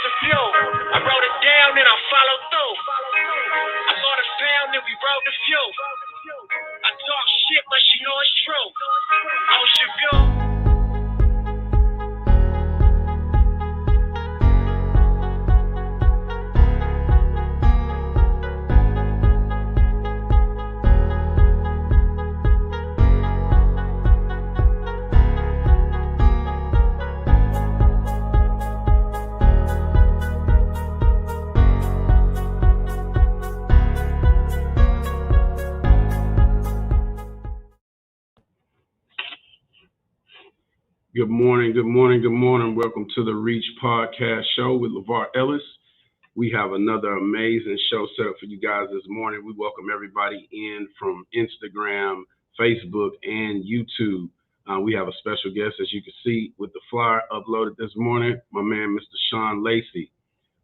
the few. I wrote it down and I followed through. I bought a pound and we rode the few. I talk shit, but she know it's true. Ocean View. Good morning, good morning, good morning. Welcome to the Reach Podcast Show with LeVar Ellis. We have another amazing show set up for you guys this morning. We welcome everybody in from Instagram, Facebook, and YouTube. We have a special guest, as you can see, with the flyer uploaded this morning, my man, Mr. Shawn Lacy.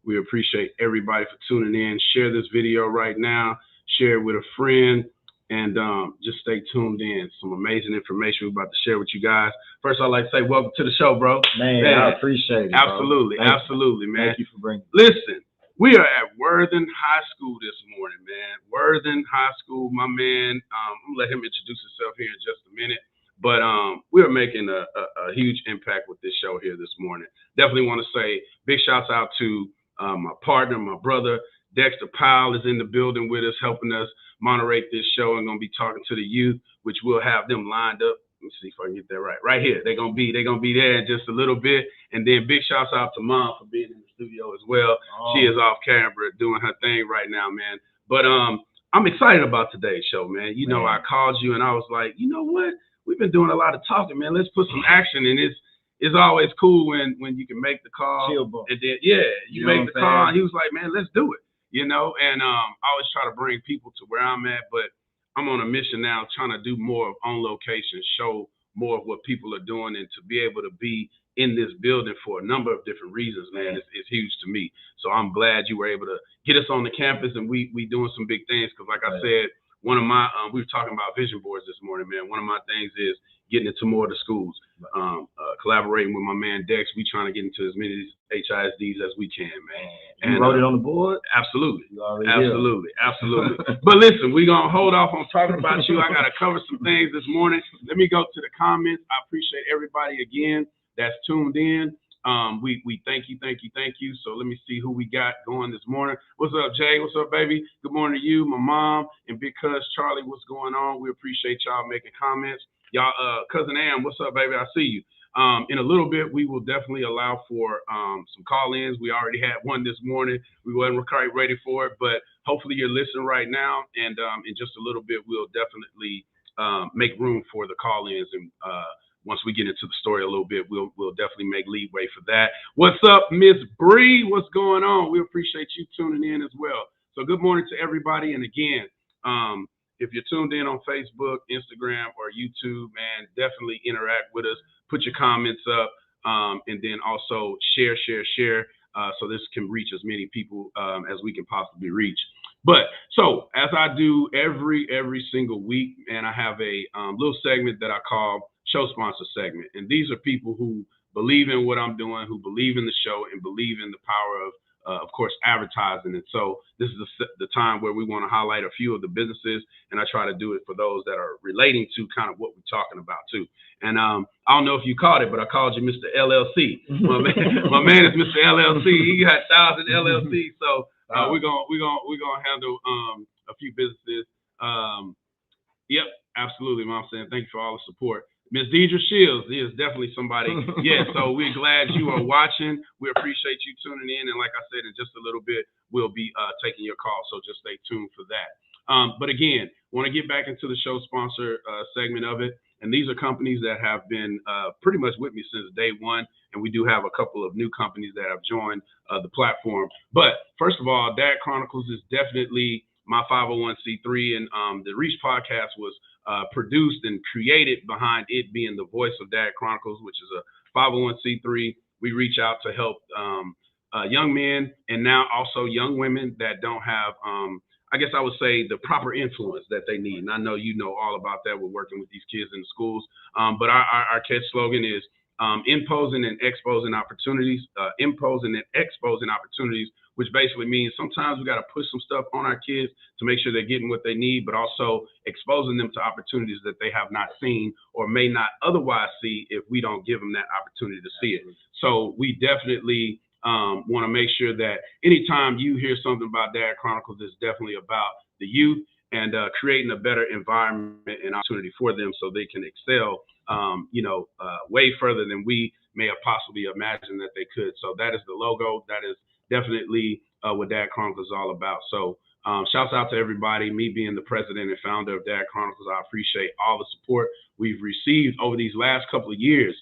We appreciate everybody for tuning in. Share this video right now. Share it with a friend. And just stay tuned in. Some amazing information we're about to share with you guys. First, I'd like to say welcome to the show, bro. Man, I appreciate it, Absolutely, bro. absolutely, man. Thank you for bringing me. Listen, we are at Worthing High School this morning, man. Worthing High School, my man. I'm going to let him introduce himself here in just a minute. But we are making a huge impact with this show here this morning. Definitely want to say big shouts out to my partner, my brother, Dexter Powell is in the building with us, helping us moderate this show, and going to be talking to the youth, which we'll have them lined up. Let me see if I can get that right. Right here. They're gonna be there in just a little bit. And then big shouts out to Mom for being in the studio as well. She is off camera doing her thing right now, man. But I'm excited about today's show, man. You know, I called you and I was like, you know what? We've been doing a lot of talking, man. Let's put some action in. It's always cool when you can make the call. And then you make the call. And he was like, man, let's do it. You know, and I always try to bring people to where I'm at, but I'm on a mission now trying to do more of on location, show more of what people are doing, and to be able to be in this building for a number of different reasons, man, it's huge to me. So I'm glad you were able to get us on the campus, and we doing some big things, because like I said, one of my, we were talking about vision boards this morning, man. One of my things is getting into more of the schools, collaborating with my man Dex. We trying to get into as many HISDs as we can, man. And you wrote it on the board? Absolutely. Absolutely. But listen, we're going to hold off on talking about you. I got to cover some things this morning. Let me go to the comments. I appreciate everybody again that's tuned in. We thank you. So let me see who we got going this morning. What's up, Jay? What's up, baby? Good morning to you, my mom, and Big Cuz Charlie. What's going on? We appreciate y'all making comments. Y'all, Cousin Am, what's up, baby? I see you. In a little bit, we will definitely allow for some call-ins. We already had one this morning. We wasn't quite ready for it, but hopefully you're listening right now. And in just a little bit, we'll definitely make room for the call-ins. And once we get into the story a little bit, we'll definitely make leeway for that. What's up, Miss Bree? What's going on? We appreciate you tuning in as well. So good morning to everybody. And again, if you're tuned in on Facebook, Instagram, or YouTube, man, definitely interact with us. Put your comments up, and then also share, so this can reach as many people as we can possibly reach. But so as I do every single week, and I have a little segment that I call Show Sponsor segment. And these are people who believe in what I'm doing, who believe in the show, and believe in the power of course, advertising. And so this is the time where we want to highlight a few of the businesses, and I try to do it for those that are relating to kind of what we're talking about too. And I don't know if you caught it, but I called you Mr. LLC. My man is Mr. LLC. He got 1,000 LLC. So we're gonna handle a few businesses. Yep, absolutely, Mom. Saying thank you for all the support. Miss Deidre Shields is definitely somebody. So we're glad you are watching. We appreciate you tuning in. And like I said, in just a little bit, we'll be taking your call. So just stay tuned for that. But again, want to get back into the show sponsor segment of it. And these are companies that have been pretty much with me since day one. And we do have a couple of new companies that have joined the platform. But first of all, Dad Chronicles is definitely my 501c3. And the Reach podcast was produced and created behind it being the voice of Dad Chronicles, which is a 501c3. We reach out to help young men and now also young women that don't have, I guess I would say, the proper influence that they need. And I know you know all about that. We're working with these kids in the schools. But our catch slogan is imposing and exposing opportunities, which basically means sometimes we got to push some stuff on our kids to make sure they're getting what they need, but also exposing them to opportunities that they have not seen or may not otherwise see if we don't give them that opportunity to see it. So we definitely want to make sure that anytime you hear something about Dad Chronicles, it's definitely about the youth and creating a better environment and opportunity for them so they can excel, way further than we may have possibly imagined that they could. So that is the logo. That is definitely what Dad Chronicles is all about. So shouts out to everybody. Me being the president and founder of Dad Chronicles, I appreciate all the support we've received over these last couple of years.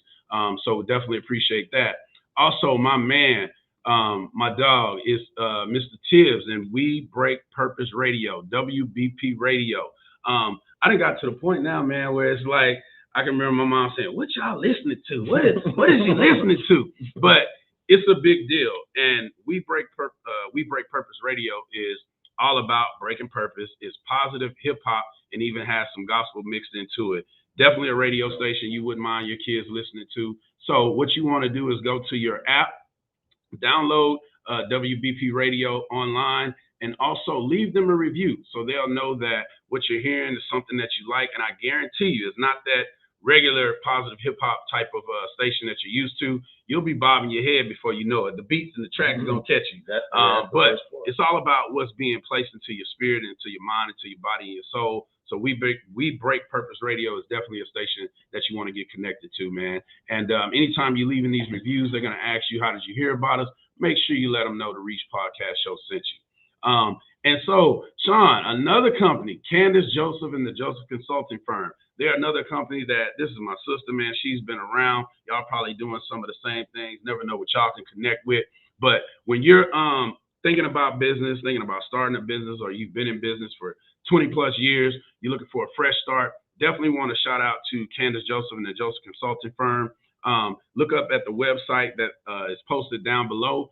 So definitely appreciate that. Also, my man, my dog is Mr. Tibbs and We Break Purpose Radio, WBP Radio. I done got to the point now, man, where it's like, I can remember my mom saying, what y'all listening to? What is she listening to? But it's a big deal. And We Break Purpose Radio is all about breaking purpose. It's positive hip hop and even has some gospel mixed into it. Definitely a radio station you wouldn't mind your kids listening to. So what you want to do is go to your app, download WBP Radio online, and also leave them a review so they'll know that what you're hearing is something that you like. And I guarantee you, it's not that regular positive hip hop type of station that you're used to. You'll be bobbing your head before you know it. The beats and the tracks are going to catch you. But it's all about what's being placed into your spirit, into your mind, into your body and your soul. So We Break Purpose Radio is definitely a station that you want to get connected to, man. And anytime you're leaving these reviews, they're going to ask you, how did you hear about us? Make sure you let them know the Reach Podcast Show sent you. And so, Shawn, another company, Candace Joseph and the Joseph Consulting Firm. They're another company that, this is my sister, man. She's been around. Y'all probably doing some of the same things. Never know what y'all can connect with. But when you're thinking about business, thinking about starting a business, or you've been in business for 20 plus years, you're looking for a fresh start, definitely want to shout out to Candace Joseph and the Joseph Consulting Firm. Look up at the website that is posted down below.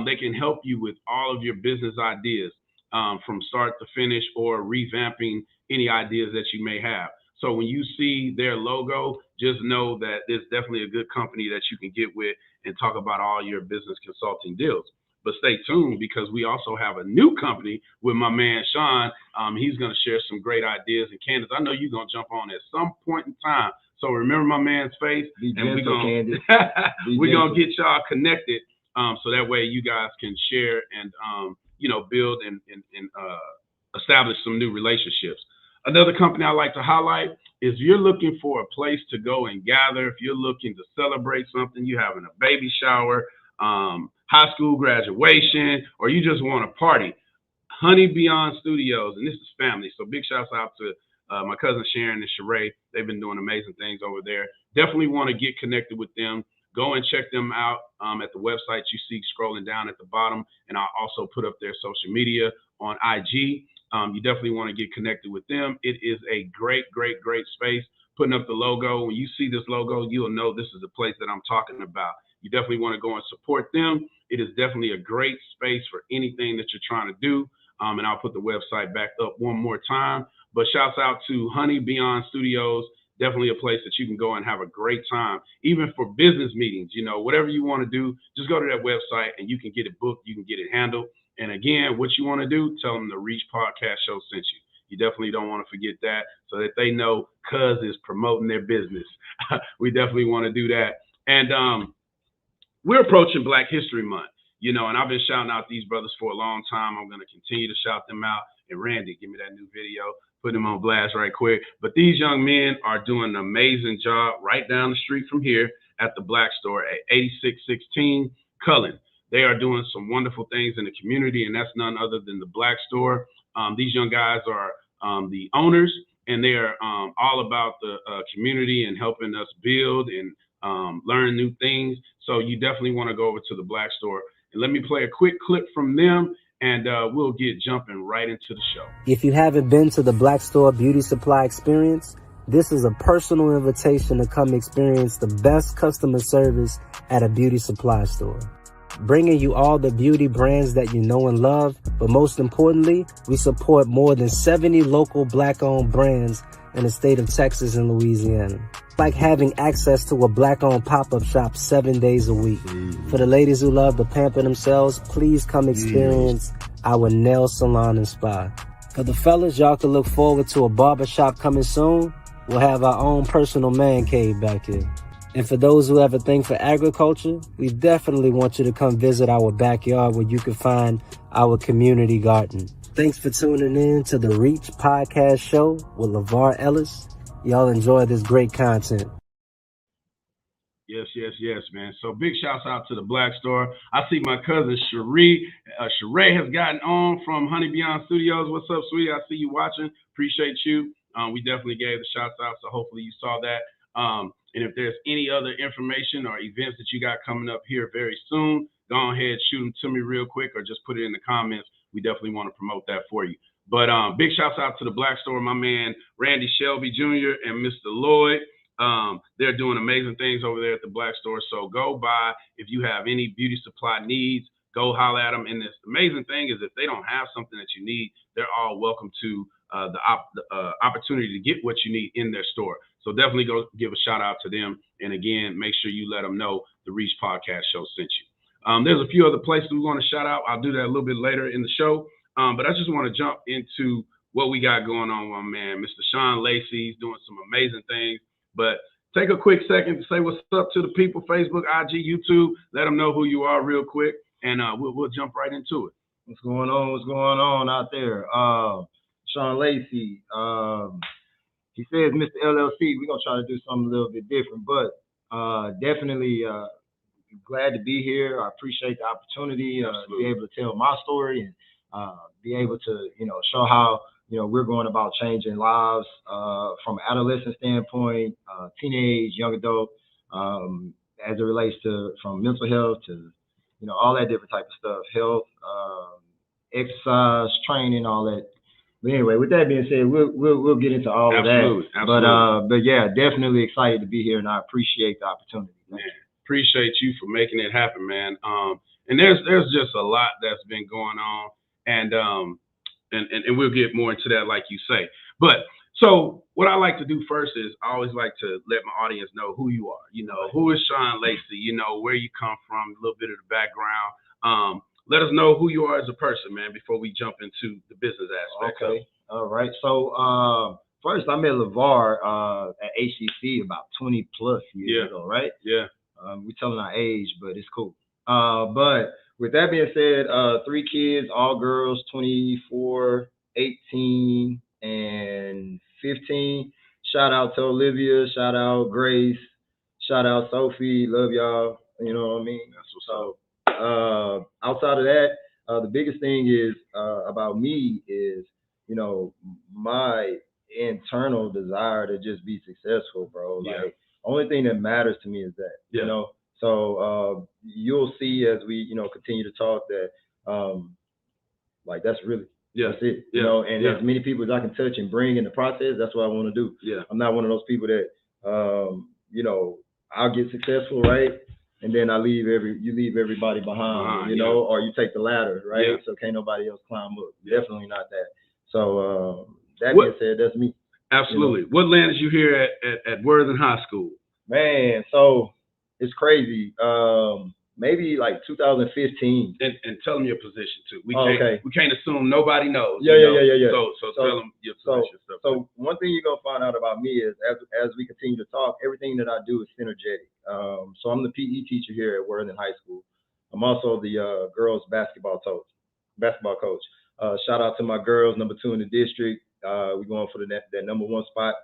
They can help you with all of your business ideas from start to finish, or revamping any ideas that you may have. So when you see their logo, just know that it's definitely a good company that you can get with and talk about all your business consulting deals. But stay tuned, because we also have a new company with my man, Shawn. He's going to share some great ideas. And Candace, I know you're going to jump on at some point in time. So remember my man's face, and we're going to get y'all connected so that way you guys can share and, build and establish some new relationships. Another company I like to highlight is, you're looking for a place to go and gather. If you're looking to celebrate something, you're having a baby shower, high school graduation, or you just want to party, Honey Beyond Studios, and this is family. So big shouts out to my cousin Sharon and Sheree. They've been doing amazing things over there. Definitely want to get connected with them. Go and check them out at the website you see scrolling down at the bottom. And I'll also put up their social media on IG. You definitely want to get connected with them. It is a great, great, great space. Putting up the logo. When you see this logo, you'll know this is the place that I'm talking about. You definitely want to go and support them. It is definitely a great space for anything that you're trying to do. And I'll put the website back up one more time. But shouts out to Honey Beyond Studios. Definitely a place that you can go and have a great time, even for business meetings. Whatever you want to do, just go to that website and you can get it booked. You can get it handled. And again, what you want to do, tell them the Reach Podcast Show sent you. You definitely don't want to forget that, so that they know Cuz is promoting their business. We definitely want to do that. And we're approaching Black History Month, and I've been shouting out these brothers for a long time. I'm going to continue to shout them out. And Randy, give me that new video. Put them on blast right quick. But these young men are doing an amazing job right down the street from here at the Black Store at 8616 Cullen. They are doing some wonderful things in the community, and that's none other than the Black Store. These young guys are the owners, and they are all about the community and helping us build and learn new things. So you definitely want to go over to the Black Store. And let me play a quick clip from them, and we'll get jumping right into the show. If you haven't been to the Black Store Beauty Supply Experience, this is a personal invitation to come experience the best customer service at a beauty supply store. bringing you all the beauty brands that you know and love. But most importantly, we support more than 70 local Black-owned brands in the state of Texas and Louisiana. Like having access to a Black-owned pop-up shop 7 days a week. For the ladies who love to pamper themselves, please come experience our nail salon and spa. For the fellas, y'all can look forward to a barbershop coming soon. We'll have our own personal man cave back here. And for those who have a thing for agriculture, we definitely want you to come visit our backyard where you can find our community garden. Thanks for tuning in to the Reach Podcast Show with LeVar Ellis. Y'all enjoy this great content. Yes, man. So big shouts out to the Black Store. I see my cousin Sheree. Sheree has gotten on from Honey Beyond Studios. What's up, sweetie? I see you watching. Appreciate you. We definitely gave the shouts out, so hopefully you saw that. And if there's any other information or events that you got coming up here very soon, go ahead, shoot them to me real quick or just put it in the comments. We definitely want to promote that for you. But big shouts out to the Black Store, my man Randy Shelby Jr. and Mr. Lloyd. They're doing amazing things over there at the Black Store. So go by. If you have any beauty supply needs, go holler at them. And the amazing thing is if they don't have something that you need, they're all welcome to the opportunity to get what you need in their store. So definitely go give a shout out to them. And again, make sure you let them know the Reach Podcast Show sent you. There's a few other places we want to shout out. I'll do that a little bit later in the show. But I just want to jump into what we got going on, my man, Mr. Shawn Lacy. He's doing some amazing things. But take a quick second to say what's up to the people, Facebook, IG, YouTube. Let them know who you are real quick, and we'll jump right into it. What's going on out there? Shawn Lacy. He says, Mr. LLC, we're going to try to do something a little bit different, but definitely glad to be here. I appreciate the opportunity to be able to tell my story and be able to, show how, we're going about changing lives from adolescent standpoint, teenage, young adult, as it relates to from mental health to, all that different type of stuff, health, exercise, training, all that. But anyway, with that being said, we'll get into all of that. Absolutely. But yeah, definitely excited to be here, and I appreciate the opportunity. Man, appreciate you for making it happen, man. And there's just a lot that's been going on, and we'll get more into that, like you say. But so what I like to do first is I always like to let my audience know who you are. Who is Shawn Lacy? Where you come from, a little bit of the background. Let us know who you are as a person, man, before we jump into the business aspect. Okay. All right. So first, I met LeVar at HCC about 20 plus years ago, right? Yeah. We're telling our age, but it's cool. But with that being said, 3 kids, all girls, 24, 18, and 15. Shout out to Olivia. Shout out Grace. Shout out Sophie. Love y'all. You know what I mean? That's what's up. Outside of that, the biggest thing is about me is, my internal desire to just be successful, bro. Like, only thing that matters to me is that, So you'll see as we, continue to talk that, that's really, that's it, and as many people as I can touch and bring in the process, that's what I want to do. Yeah. I'm not one of those people that, I'll get successful, right? And then you leave everybody behind, or you take the ladder, right? Yeah. So can't nobody else climb up. Yeah. Definitely not that. So that being said, that's me. Absolutely. What landed you here at Worthing High School? Man, so it's crazy. Maybe like 2015. And tell them your position too. We can't assume nobody knows. Yeah. So tell them your position stuff. So one thing you're gonna find out about me is as we continue to talk, everything that I do is synergetic. So I'm the PE teacher here at Worthing High School. I'm also the girls basketball coach. Shout out to my girls, number 2 in the district. We're going for that number 1 spot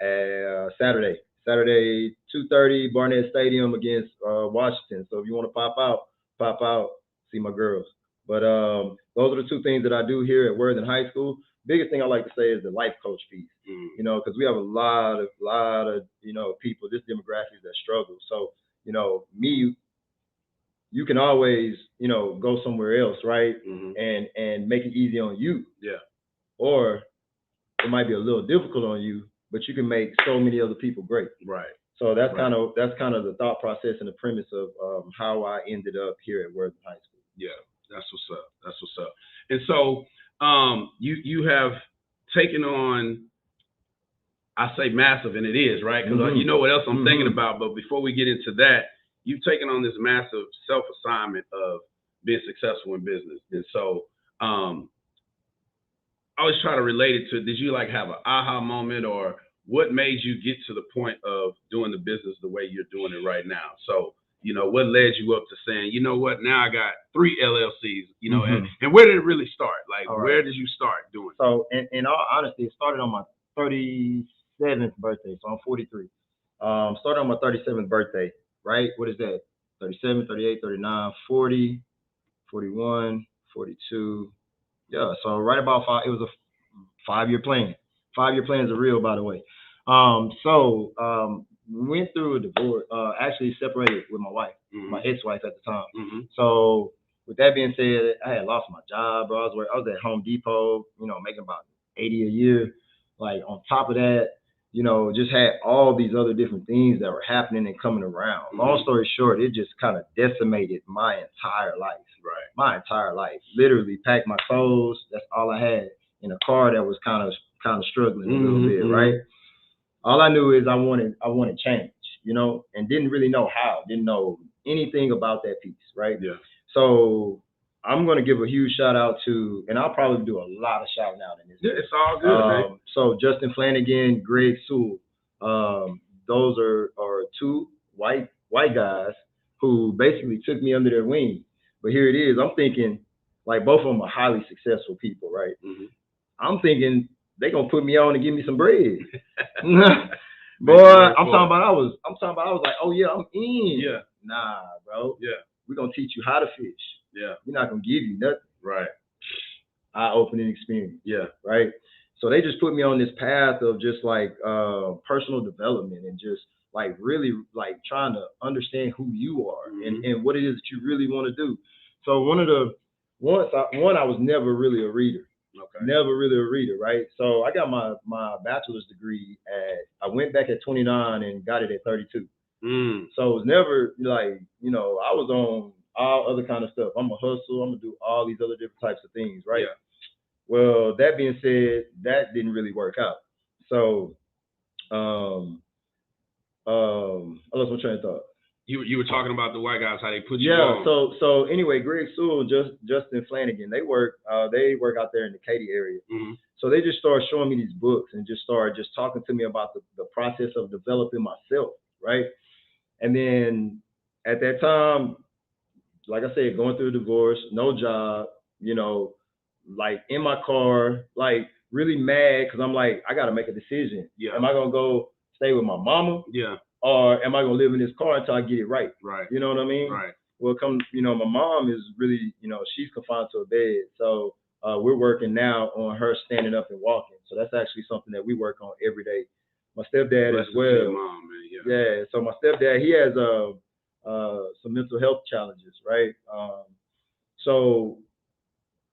at Saturday, 2:30, Barnett Stadium against Washington. So if you want to pop out, see my girls. But those are the 2 things that I do here at Worthing High School. Biggest thing I like to say is the life coach piece, because we have a lot of people, this demographic that struggle. So, me, you can always, go somewhere else, right? Mm-hmm. And make it easy on you. Yeah. Or it might be a little difficult on you, but you can make so many other people great. Right. So that's kind of the thought process and the premise of how I ended up here at Worthing High School. Yeah, that's what's up. That's what's up. And so you have taken on, I say massive, and it is, right? Because you know what else I'm thinking about. But before we get into that, you've taken on this massive self-assignment of being successful in business. And so I always try to relate it to, did you like have an aha moment, or what made you get to the point of doing the business the way you're doing it right now? So, you know, what led you up to saying, you know what, now I got 3 LLCs, you know, and where did it really start? Like, where did you start doing it? So, in all honesty, it started on my 37th birthday. So I'm 43. Started on my 37th birthday, right? What is that? 37, 38, 39, 40, 41, 42. Yeah, so right about 5, it was a 5-year plan. 5-year plans are real, by the way. Went through a divorce, actually separated with my wife, my ex-wife at the time. So with that being said, I had lost my job, bro. I was at Home Depot, you know, making about $80 a year. Like on top of that, you know, just had all these other different things that were happening and coming around. Long story short, it just kind of decimated my entire life. Right. My entire life. Literally packed my clothes. That's all I had in a car that was kind of struggling a little bit, right? All I knew is I wanted change, you know, and didn't really know how. Didn't know anything about that piece, right? Yeah. So I'm going to give a huge shout out to, and I'll probably do a lot of shouting out in this. Yeah, it's all good. So Justin Flanagan, Greg Sewell, those are 2 white guys who basically took me under their wing. But here it is. I'm thinking, like, both of them are highly successful people, right? I'm thinking they gonna put me on and give me some bread. Boy, I'm talking about I was like, oh yeah, I'm in. Yeah. Nah, bro. Yeah. We're gonna teach you how to fish. Yeah. We're not gonna give you nothing. Right. Eye-opening experience. Yeah. Right. So they just put me on this path of just like personal development and just like really like trying to understand who you are and what it is that you really want to do. So I was never really a reader. Okay. Never really a reader, right? So I got my bachelor's degree I went back at 29 and got it at 32. So it was never like, you know, I was on all other kind of stuff. I'm a hustle. I'm gonna do all these other different types of things, right? Yeah. Well, that being said, that didn't really work out. So, I lost my train of thought. You were talking about the white guys, how they put you on. Yeah. So anyway, Greg Sewell, Justin Flanagan, they work out there in the Katy area. So they just started showing me these books and just started just talking to me about the process of developing myself, right? And then at that time, like I said, going through a divorce, no job, you know, like in my car, like really mad because I'm like, I got to make a decision. Yeah. Am I going to go stay with my mama? Yeah. Or am I going to live in this car until I get it right? Right. You know what I mean? Right. Well, my mom is really, you know, she's confined to a bed. So we're working now on her standing up and walking. So that's actually something that we work on every day. My stepdad as well. Your mom, man. Yeah. So my stepdad, he has some mental health challenges, right? So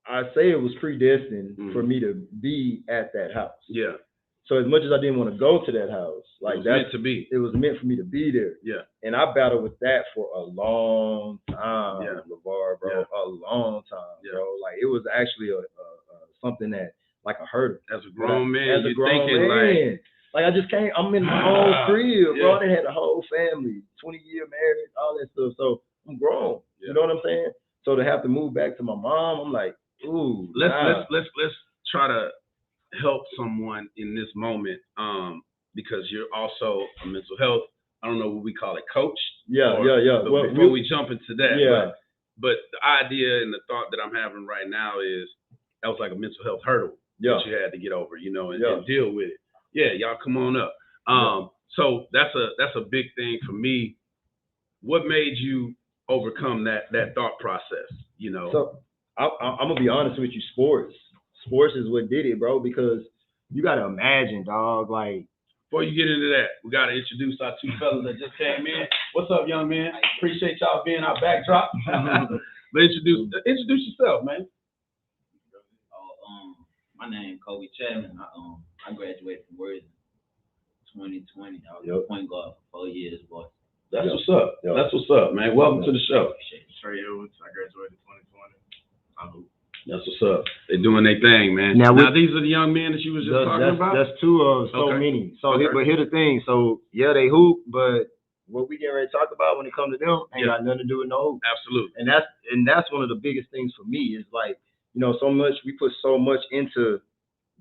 I say it was predestined for me to be at that house. Yeah. So as much as I didn't want to go to that house, like it was meant to be. It was meant for me to be there. Yeah. And I battled with that for a long time, LeVar, bro. Yeah. A long time, bro. Like it was actually something that like a hurdle. As a grown man, you're thinking like I just can't. I'm in my own crib, bro. I had a whole family, 20-year marriage, all that stuff. So I'm grown. Yeah. You know what I'm saying? So to have to move back to my mom, I'm like, ooh. Let's try to help someone in this moment, because you're also a mental health, I don't know what we call it, coach. Yeah. Well, before we jump into that, but the idea and the thought that I'm having right now is that was like a mental health hurdle that you had to get over, you know, and deal with it. Yeah, y'all come on up. So that's a big thing for me. What made you overcome that thought process, you know? So I'm gonna be honest with you, sports is what did it, bro, because you gotta imagine, dog, like. Before you get into that, we gotta introduce our 2 fellas that just came in. What's up, young man? Appreciate y'all being our backdrop. But introduce yourself, man. My name is Kobe Chapman. I graduated from Worthing. 2020. I was a point guard for 4 years, boy. That's what's up. That's what's up, man. Welcome to the show. Trey Edwards, I graduated 2020. That's what's up. They're doing their thing, man. Now these are the young men that you was just talking about? That's two of so many. So, but here's the thing. So, yeah, they hoop, but what we get ready to talk about when it comes to them ain't got nothing to do with no hoop. Absolutely. And that's one of the biggest things for me is like, so much, we put so much into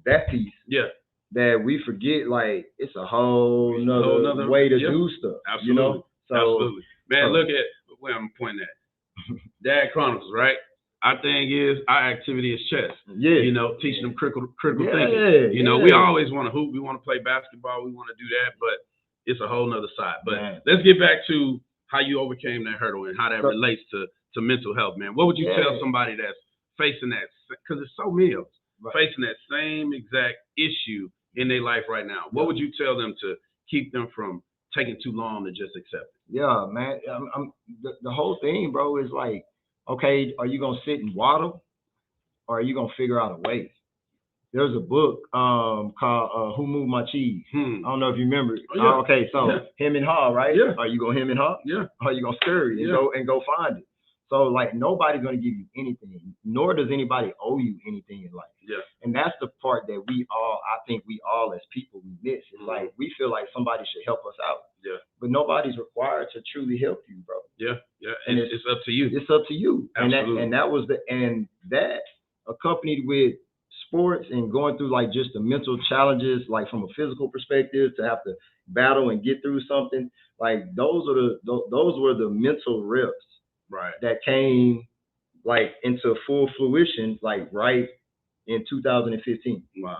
that piece. Yeah. That we forget, like, it's a whole nother way to do stuff. Absolutely. So, absolutely. Man, look at where I'm pointing at. Dad Chronicles, right? Our thing is, our activity is chess. Yeah. Teaching them critical thinking. We always want to hoop. We want to play basketball. We want to do that, but it's a whole nother side. But let's get back to how you overcame that hurdle and how that relates to mental health, man. What would you tell somebody that's facing that? Because it's so many of us facing that same exact issue in their life right now. What would you tell them to keep them from taking too long to just accept it? Yeah, man. The whole thing, bro, is like, okay, are you going to sit and waddle or are you going to figure out a way? There's a book called Who Moved My Cheese? I don't know if you remember it. Oh, yeah. Okay, so him and haw, right? Yeah. Are you going to him and haw? Yeah. Or are you going to scurry and go find it? So, like, nobody's going to give you anything, nor does anybody owe you anything in life. Yeah. And that's the part that I think we all as people, we miss. It's like, we feel like somebody should help us out. Yeah. But nobody's required to truly help you, bro. Yeah. Yeah. And it's up to you. It's up to you. Absolutely. And that accompanied with sports and going through like just the mental challenges, like from a physical perspective, to have to battle and get through something, like those were the mental reps. Right. That came like into full fruition, like right in 2015. Wow.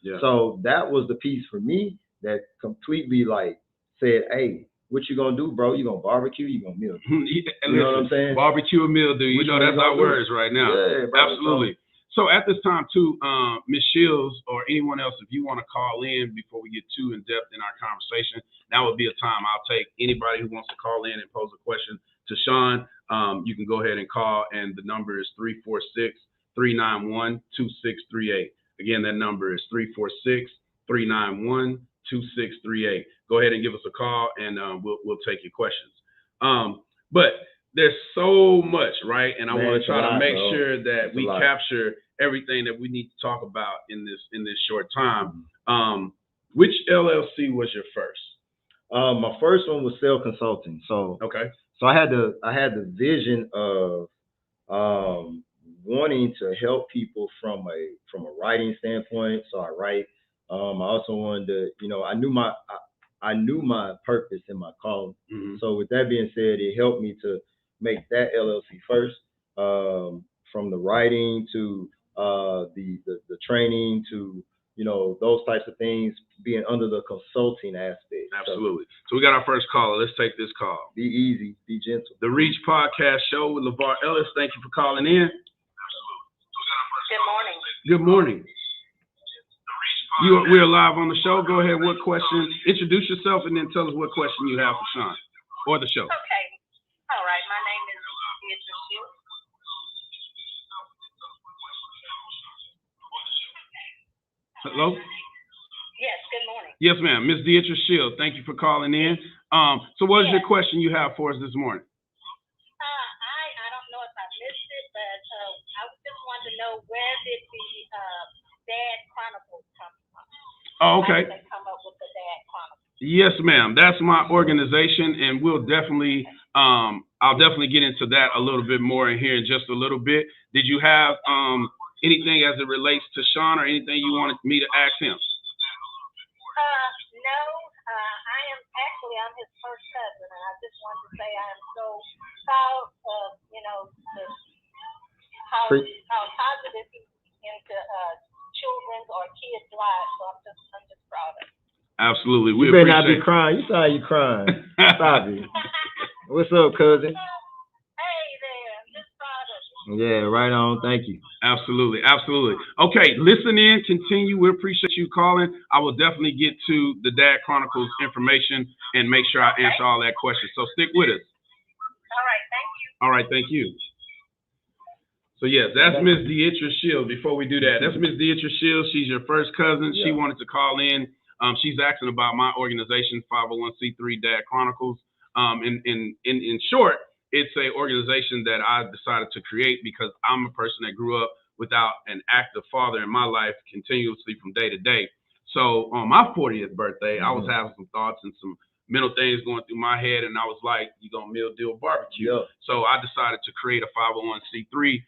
Yeah. So that was the piece for me that completely like said, hey, what you gonna do, bro? You gonna barbecue? You gonna meal? You know what I'm saying? Barbecue or meal, dude. That's our words right now. Yeah, bro. Absolutely. So at this time too, Ms. Shields or anyone else, if you want to call in before we get too in depth in our conversation, now would be a time. I'll take anybody who wants to call in and pose a question to Shawn. You can go ahead and call, and the number is 346-391-2638. Again, that number is 346-391-2638. Go ahead and give us a call, and we'll take your questions. But there's so much, right? And I want to try to make sure that we capture everything that we need to talk about in this short time. Which LLC was your first? My first one was S.E.L Consulting. So So I had the vision of wanting to help people from a writing standpoint. So I write. I also wanted to, I knew my purpose and my calling. So with that being said, it helped me to make that LLC first, from the writing to the training to those types of things, being under the consulting aspect. Absolutely. So we got our first caller. Let's take this call. Be easy, be gentle. The Reach Podcast Show with LeVar Ellis. Thank you for calling in. Good morning. Good morning. We're live on the show. Go ahead. What question? Introduce yourself and then tell us what question you have for Shawn or the show. Okay. All right. My name is Beatrice Shields. Hello? Yes, good morning. Yes, ma'am. Ms. Beatrice Shields, thank you for calling in. So what is your question you have for us this morning? I don't know if I missed it, but I just wanted to know, where did the Dad Chronicles come from? Oh, okay. How did they come up with the Dad Chronicles? Yes, ma'am. That's my organization, and we'll definitely, I'll definitely get into that a little bit more in here in just a little bit. Did you have anything as it relates to Shawn or anything you wanted me to ask him? No, I'm his first cousin, and I just wanted to say I am so proud of, how positive he's into children's or kids' lives. So I'm just proud of him. Absolutely. We better not be crying. You sound like you crying. Stop it. What's up, cousin? Hey there. I'm just proud of you. Yeah, right on. Thank you. Absolutely. Absolutely. Okay, listen in, continue. We appreciate you calling. I will definitely get to the Dad Chronicles information and make sure I answer all that questions. So stick with us. All right. Thank you. All right. Thank you. So, yes, that's Ms. Beatrice Shields. Before we do that, that's Ms. Beatrice Shields. She's your first cousin. She wanted to call in She's asking about my organization, 501c3 Dad Chronicles. In short, it's an organization that I decided to create because I'm a person that grew up without an active father in my life continuously from day to day. So on my 40th birthday, I was having some thoughts and some mental things going through my head, and I was like, "You gonna meal deal barbecue?" Yeah. So I decided to create a 501c3,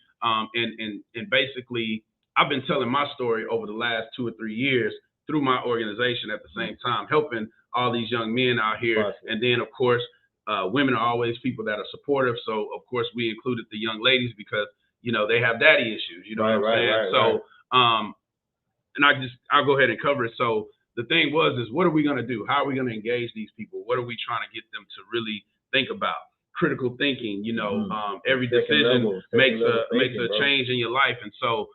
and basically, I've been telling my story over the last 2 or 3 years through my organization at the same time, helping all these young men out here, awesome. And then of course, women are always people that are supportive. So of course, we included the young ladies because they have daddy issues. You know what I'm saying? So, and I'll go ahead and cover it. So the thing is what are we going to do? How are we going to engage these people? What are we trying to get them to really think about? Critical thinking, every decision makes a change in your life. And so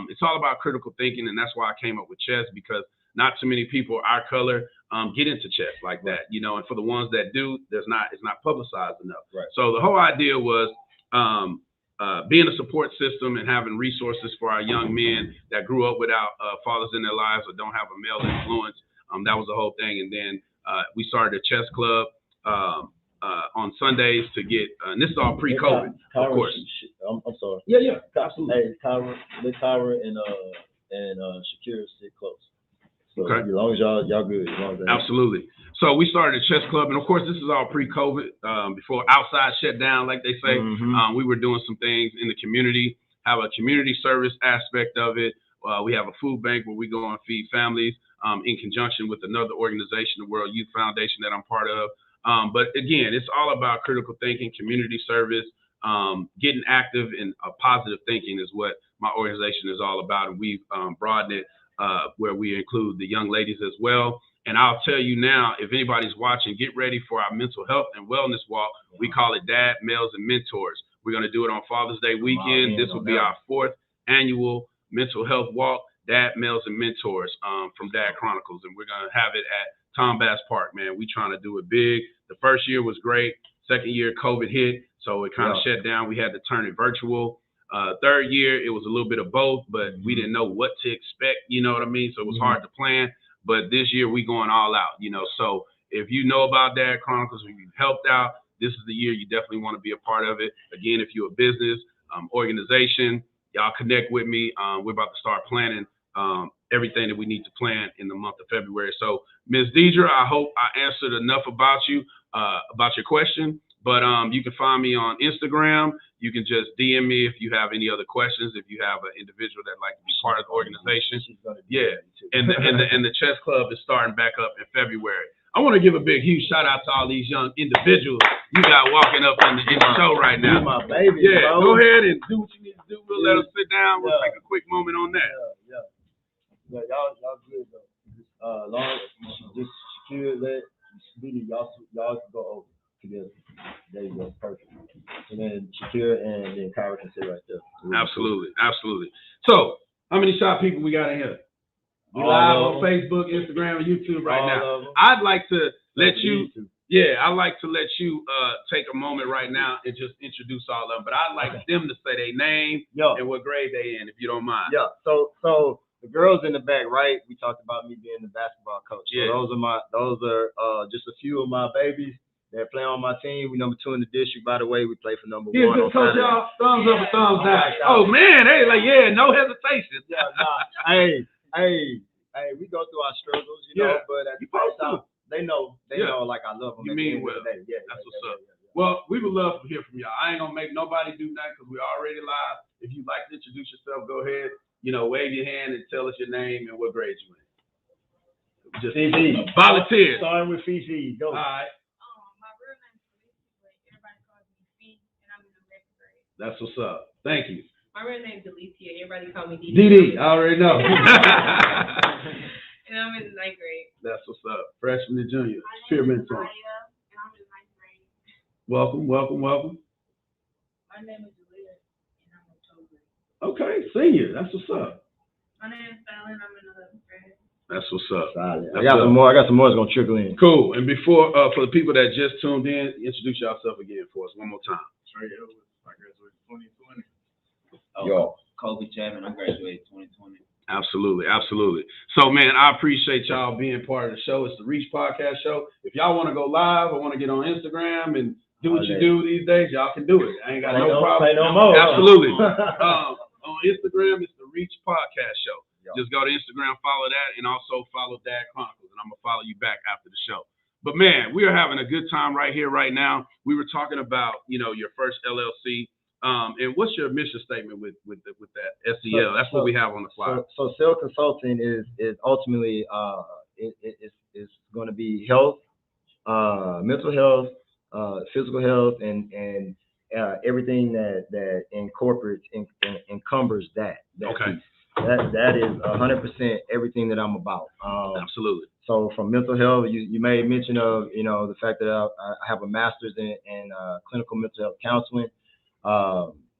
it's all about critical thinking. And that's why I came up with chess, because not too many people our color get into chess like that, and for the ones that do, it's not publicized enough. Right. So the whole idea was being a support system and having resources for our young men that grew up without fathers in their lives or don't have a male influence. That was the whole thing. And then we started a chess club on Sundays to get, and this is all pre-COVID, of course. I'm sorry. Yeah, absolutely. Hey, Kyra and Shakira sit close. So okay. As long as y'all good. Absolutely. So we started a chess club, and of course, this is all pre-COVID, before outside shut down, like they say. Mm-hmm. We were doing some things in the community, have a community service aspect of it. We have a food bank where we go and feed families in conjunction with another organization, the World Youth Foundation, that I'm part of. But again, it's all about critical thinking, community service, getting active, and positive thinking is what my organization is all about. And we've broadened it where we include the young ladies as well. And I'll tell you now, if anybody's watching, get ready for our mental health and wellness walk. We call it Dad, Males, and Mentors. We're going to do it on Father's Day weekend. This will be our 4th annual mental health walk, Dad, Males, and Mentors from Dad Chronicles. And we're going to have it at Tom Bass Park, man. We're trying to do it big. The first year was great. Second year, COVID hit, so it kind of shut down. We had to turn it virtual. Third year, it was a little bit of both, but we didn't know what to expect, you know what I mean? So it was hard to plan. But this year, we going all out, So if you know about Dad Chronicles, if you've helped out, this is the year you definitely want to be a part of it. Again, if you're a business, organization, y'all connect with me. We're about to start planning everything that we need to plan in the month of February. So, Ms. Deidre, I hope I answered enough about you, about your question. But you can find me on Instagram. You can just DM me if you have any other questions. If you have an individual that'd like to be part of the organization, yeah. And the chess club is starting back up in February. I want to give a big, huge shout out to all these young individuals you got walking up in the show right now. My baby, yeah, bro. Go ahead and do what you need to do. We'll let us sit down. We'll take a quick moment on that. Yeah, y'all good though. Long just secure that speedy, y'all can go over together. There you go, perfect. And then Shakira and then Kyra can sit right there. Absolutely. So, how many shop people we got in here? You live on Facebook, Instagram, and YouTube right now. I'd like to let you. Yeah, I'd like to let you take a moment right now and just introduce all of them. But I'd like them to say their name and what grade they in, if you don't mind. Yeah. So the girls in the back, right? We talked about me being the basketball coach. Yeah. So those are just a few of my babies that play on my team. We number 2 in the district, by the way. We play for number 1. Yeah, just coach y'all. Thumbs up or thumbs down. Oh man, hey, no hesitation. Yeah, nah. Hey, we go through our struggles, but at the same time, they know, like I love them. You mean well. Yeah, that's what's up. Well, we would love to hear from y'all. I ain't gonna make nobody do that because we're already live. If you'd like to introduce yourself, go ahead. Wave your hand and tell us your name and what grade you in. Just Fifi. Volunteer. Starting with Fifi. Go. All right. My real name is Alicia, but everybody calls me Fee, and I'm in the 11th grade. That's what's up. Thank you. My real name is Alicia. Everybody calls me Dee. Dee, I already know. And I'm in the 9th grade. That's what's up. Freshman and junior. Peer mentor. And I'm in 9th grade. Welcome. My name is Julia, and I'm in 12th grade. Okay, senior. That's what's up. My name is S.E.L, and I'm in 11th grade. That's what's up. I got some more that's gonna trickle in. Cool. And before for the people that just tuned in, introduce yourself again for us one more time. Trey Ellis, I graduated 2020. Yo. Kobe Chapman, I graduated 2020. Absolutely, absolutely. So, man, I appreciate y'all being part of the show. It's the Reach Podcast Show. If y'all want to go live or want to get on Instagram and do what you do these days, y'all can do it. I ain't got no problem. Say no more. Absolutely. On Instagram, it's the Reach Podcast Show. Yep. Just go to Instagram, follow that, and also follow Dad Chronicles, and I'm going to follow you back after the show. But, man, we are having a good time right here, right now. We were talking about, your first LLC. And what's your mission statement with that S.E.L? That's what we have on the flyer. So S.E.L Consulting is ultimately it's going to be health, mental health, physical health, and everything that incorporates encumbers that okay. piece. That is 100% everything that I'm about. Absolutely. So from mental health, you made mention of the fact that I have a master's in clinical mental health counseling.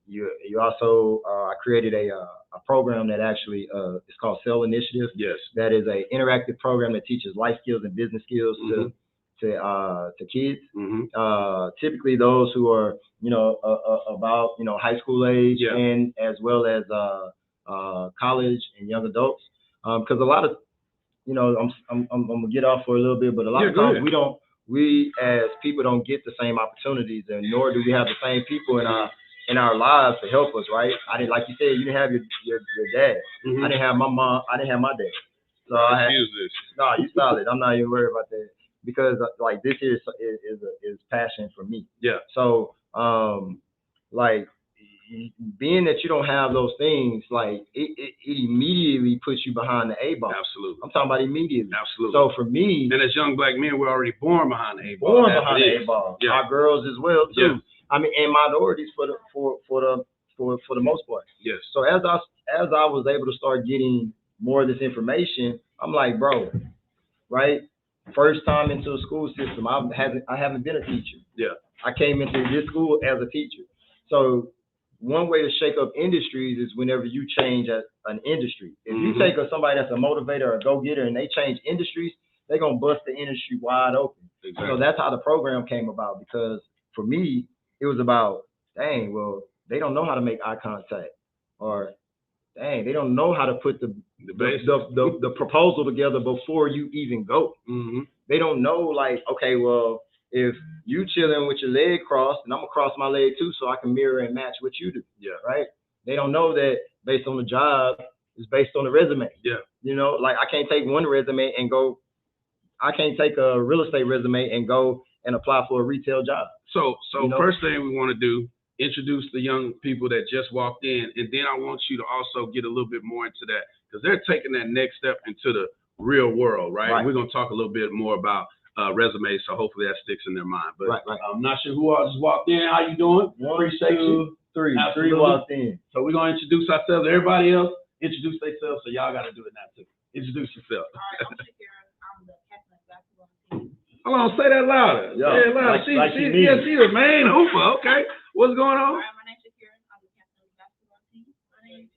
You also I created a program that actually it's called S.E.L Initiative. Yes. That is an interactive program that teaches life skills and business skills to kids. Mm-hmm. Typically those who are about high school age, yeah. and as well as college and young adults. Because a lot of I'm gonna get off for a little bit, but a lot of times we as people don't get the same opportunities, and nor do we have the same people in our lives to help us, right? I didn't, like you said, you didn't have your dad. Mm-hmm. I didn't have my mom. I didn't have my dad. So no, you solid. I'm not even worried about that, because like this is passion for me. Yeah. So like, being that you don't have those things, like it immediately puts you behind the A ball. Absolutely. I'm talking about immediately. Absolutely. So for me, and as young black men, we're already born behind the A ball. Born behind the A ball. Yeah. Our girls as well too. Yeah. I mean, and minorities for the most part. Yes. So as I was able to start getting more of this information, I'm like, bro, right? First time into a school system, I haven't been a teacher. Yeah. I came into this school as a teacher. So one way to shake up industries is whenever you change an industry. If you take somebody that's a motivator or a go-getter and they change industries, they're going to bust the industry wide open. Exactly. So that's how the program came about, because for me, it was about, dang, well, they don't know how to make eye contact, or dang, they don't know how to put the proposal together before you even go. Mm-hmm. They don't know, like, okay, well, if you chilling with your leg crossed, and I'm gonna cross my leg too, so I can mirror and match what you do. Yeah. Right. They don't know that based on the job is based on the resume. Yeah. Like I can't take one resume and go. I can't take a real estate resume and go and apply for a retail job. So first thing we want to do, introduce the young people that just walked in, and then I want you to also get a little bit more into that, because they're taking that next step into the real world, right? We're gonna talk a little bit more about resumes, so hopefully that sticks in their mind. But right. I'm not sure who all just walked in. How you doing? 1, 2, 3. Absolutely. 3 walked in. So we're gonna introduce ourselves. Everybody else introduce themselves. So y'all got to do it now too. Introduce yourself. All right, I'm Shakira. I'm the captain of the basketball team. Hold on, say that louder. Yeah, say it louder. She's the main hooper. Okay, what's going on? All right, my name's Shakira. I'm the captain of the basketball team. My name's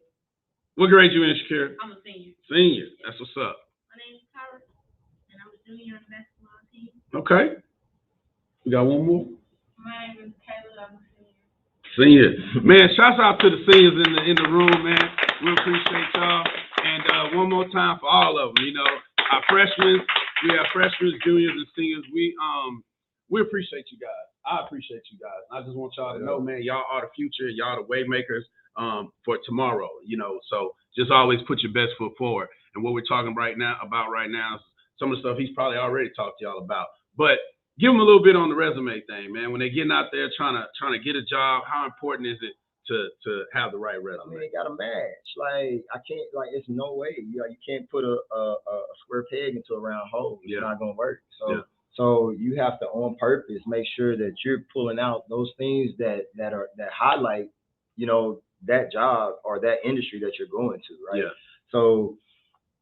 What grade you in, Shakira? I'm a senior. Senior. That's what's up. My name's Tyra, and I'm a junior on the basketball team. Okay. We got one more. My name is Kayla. I'm a senior. Senior. Man, shouts out to the seniors in the room, man. We appreciate y'all. And one more time for all of them. Our freshmen, we have freshmen, juniors, and seniors. We appreciate you guys. I appreciate you guys. I just want y'all to know, man, y'all are the future. Y'all the way makers for tomorrow. So just always put your best foot forward. And what we're talking right now is some of the stuff he's probably already talked to y'all about. But give them a little bit on the resume thing, man. When they're getting out there trying to get a job, how important is it to have the right resume? I mean, it got to match. Like, I can't, like, it's no way. You can't put a square peg into a round hole. It's not going to work. So you have to, on purpose, make sure that you're pulling out those things that highlight, that job or that industry that you're going to, right? Yeah. So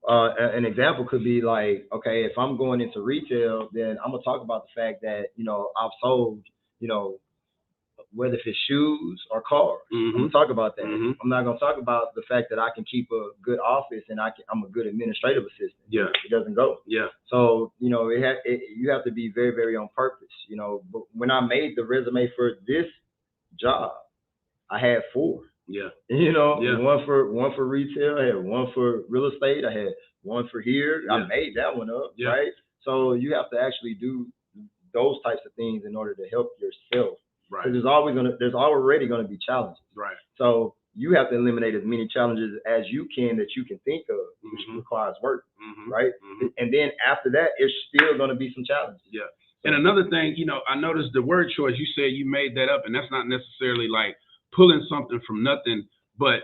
an example could be like, okay, if I'm going into retail, then I'm gonna talk about the fact that I've sold, whether it's shoes or cars. I'm gonna talk about that. I'm not gonna talk about the fact that I can keep a good office and I'm a good administrative assistant. Yeah, it doesn't go. Yeah. So you have to be very, very on purpose. But when I made the resume for this job, I had 4. Yeah. One for retail. I had one for real estate. I had one for here. I made that one up, right? So you have to actually do those types of things in order to help yourself. Right. Because there's already gonna be challenges. Right. So you have to eliminate as many challenges as you can think of, which requires work, right? And then after that, it's still gonna be some challenges. Yeah. And another thing, I noticed the word choice. You said you made that up, and that's not necessarily like pulling something from nothing, but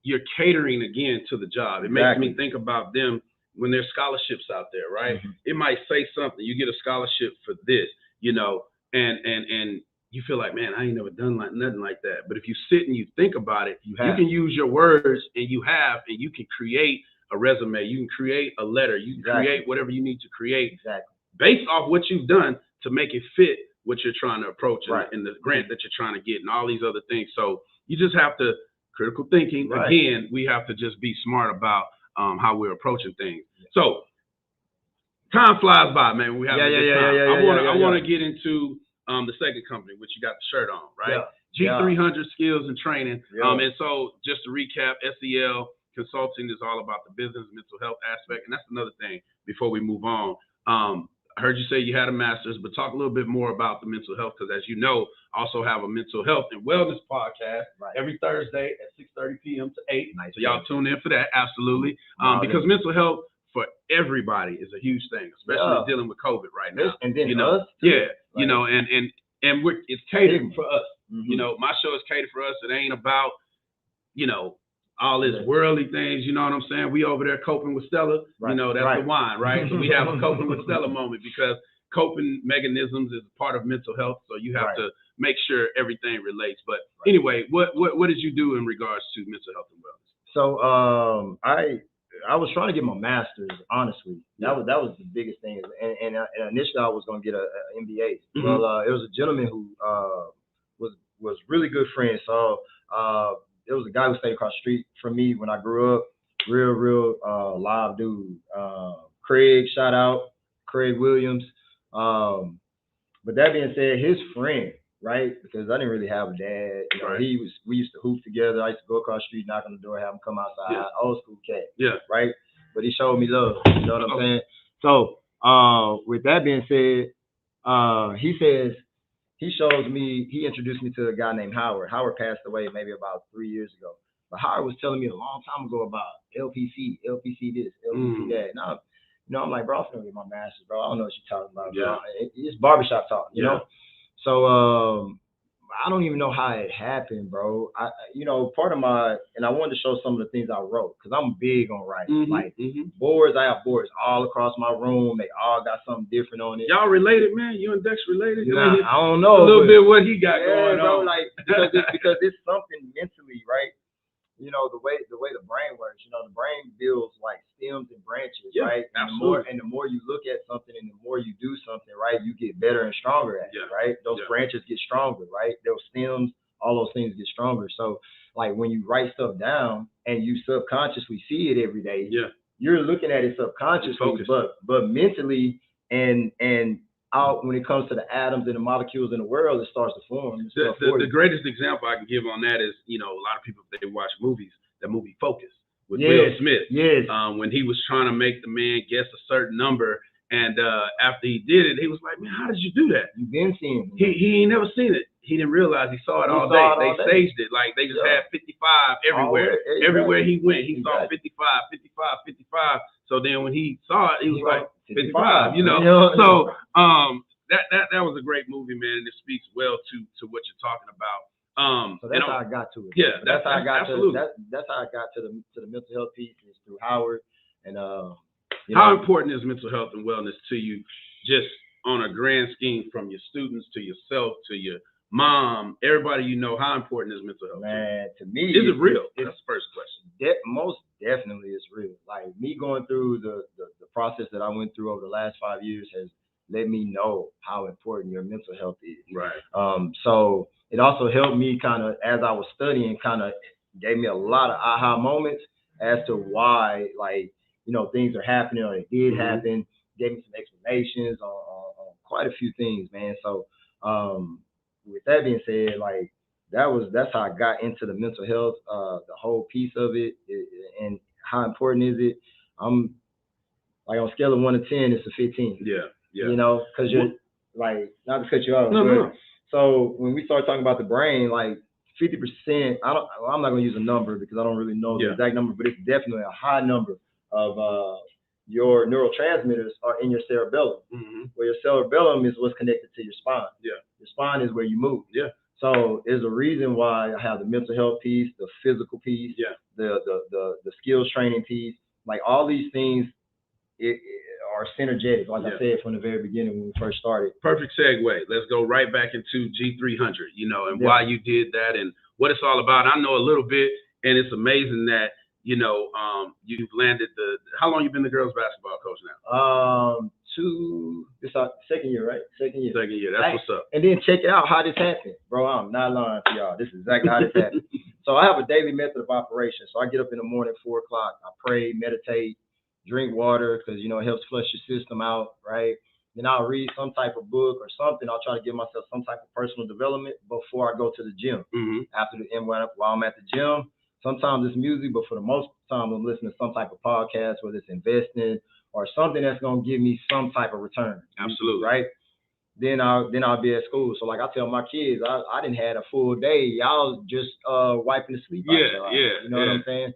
you're catering again to the job. It makes me think about them when there's scholarships out there, right? It might say something. You get a scholarship for this, and you feel like, man, I ain't never done nothing like that. But if you sit and you think about it, you can use your words, and you can create a resume. You can create a letter. You can create whatever you need to create based off what you've done to make it fit what you're trying to approach and the grant that you're trying to get and all these other things. So you just have to critical thinking. Again, we have to just be smart about how we're approaching things. So time flies by, man. We have a good time. I want to get into the second company, which you got the shirt on, right? G300 Skills and Training. And so just to recap, S.E.L. Consulting is all about the business mental health aspect. And that's another thing before we move on. I heard you say you had a master's, but talk a little bit more about the mental health, because as you know, I also have a mental health and wellness podcast every Thursday at 6:30 p.m. to 8. So y'all tune in for that, absolutely. Because mental health for everybody is a huge thing, especially dealing with COVID right now. And then us too. And it's catered for us. My show is catered for us. It ain't about, all this worldly things, you know what I'm saying? We over there coping with Stella, that's the wine, right? So we have a coping with Stella moment, because coping mechanisms is part of mental health. So you have to make sure everything relates. But anyway, what did you do in regards to mental health and wellness? So I was trying to get my master's, honestly. That was the biggest thing. And initially I was going to get an MBA. Well, it was a gentleman who was really good friend. So there was a guy who stayed across the street from me when I grew up. Real live dude. Craig, shout out, Craig Williams. But that being said, his friend, right? Because I didn't really have a dad. We used to hoop together. I used to go across the street, knock on the door, have him come outside. Old school cat. Right? But he showed me love. You know what I'm saying? So with that being said, he introduced me to a guy named Howard. Howard passed away maybe about 3 years ago. But Howard was telling me a long time ago about LPC this, LPC that. And I'm like, bro, I'm finna get my master's, bro. I don't know what you're talking about, bro. It's barbershop talk, you know? So I don't even know how it happened, bro. Part of and I wanted to show some of the things I wrote, because I'm big on writing. Boards, I have boards all across my room. They all got something different on it. Y'all related, man? You and Dex related? Nah, I don't know. A little bit what he got going bro, on. Like, because it's something mentally, right? The way the brain works, the brain builds like stems and branches, right? And the more you look at something and the more you do something, right, you get better and stronger at it, right? Those branches get stronger, right? Those stems, all those things get stronger. So like when you write stuff down and you subconsciously see it every day, you're looking at it subconsciously, but mentally and out when it comes to the atoms and the molecules in the world, it starts to form. The greatest example I can give on that is, a lot of people, if they watch movies, that movie Focus with Will Smith. When he was trying to make the man guess a certain number, and after he did it, he was like, man, how did you do that? You've been seeing it. He ain't never seen it. He didn't realize he saw it all day. They staged it. Like they just had 55 everywhere. Everywhere he went, he saw 55, 55, 55. So then when he saw it, he was like 55, So that was a great movie, man, and it speaks well to what you're talking about. So that's how I got to it. Yeah, that's how I got absolutely. That's how I got to the mental health piece, is through Howard. And how important is mental health and wellness to you, just on a grand scheme, from your students to yourself to your mom, everybody how important is mental health? Man, to me, is it real? That's the first question. Most definitely it's real. Like me going through the process that I went through over the last 5 years has let me know how important your mental health is. Right. So it also helped me kind of, as I was studying, kind of gave me a lot of aha moments as to why, like, things are happening, or it did happen. Gave me some explanations on quite a few things, man. So with that being said, like, that's how I got into the mental health, the whole piece of it, and how important is it. I'm like on a scale of 1 to 10, it's a 15. Yeah. You know, because you're like, not to cut you off, No. So when we start talking about the brain, like 50%, I'm not gonna use a number because I don't really know the exact number, but it's definitely a high number of your neurotransmitters are in your cerebellum. Where your cerebellum is what's connected to your spine. Your spine is where you move. So there's a reason why I have the mental health piece, the physical piece, the skills training piece, like all these things are synergetic, like I said from the very beginning when we first started. Perfect segue. Let's go right back into G300, you know, and why you did that and what it's all about. I know a little bit, and it's amazing that, you know, you've landed how long you been the girls basketball coach now? This our second year, right? Second year. That's what's up. And then check it out how this happened. Bro, I'm not lying to y'all. This is exactly how this happened. So I have a daily method of operation. So I get up in the morning at 4 o'clock. I pray, meditate, drink water because, you know, it helps flush your system out, right? Then I'll read some type of book or something. I'll try to give myself some type of personal development before I go to the gym. While I'm at the gym, sometimes it's music, but for the most time I'm listening to some type of podcast, whether it's investing or something that's going to give me some type of return. Absolutely. Right? Then I'll be at school. So like I tell my kids, I didn't have a full day. Y'all just wiping the sleep out of your eyes. You know what I'm saying?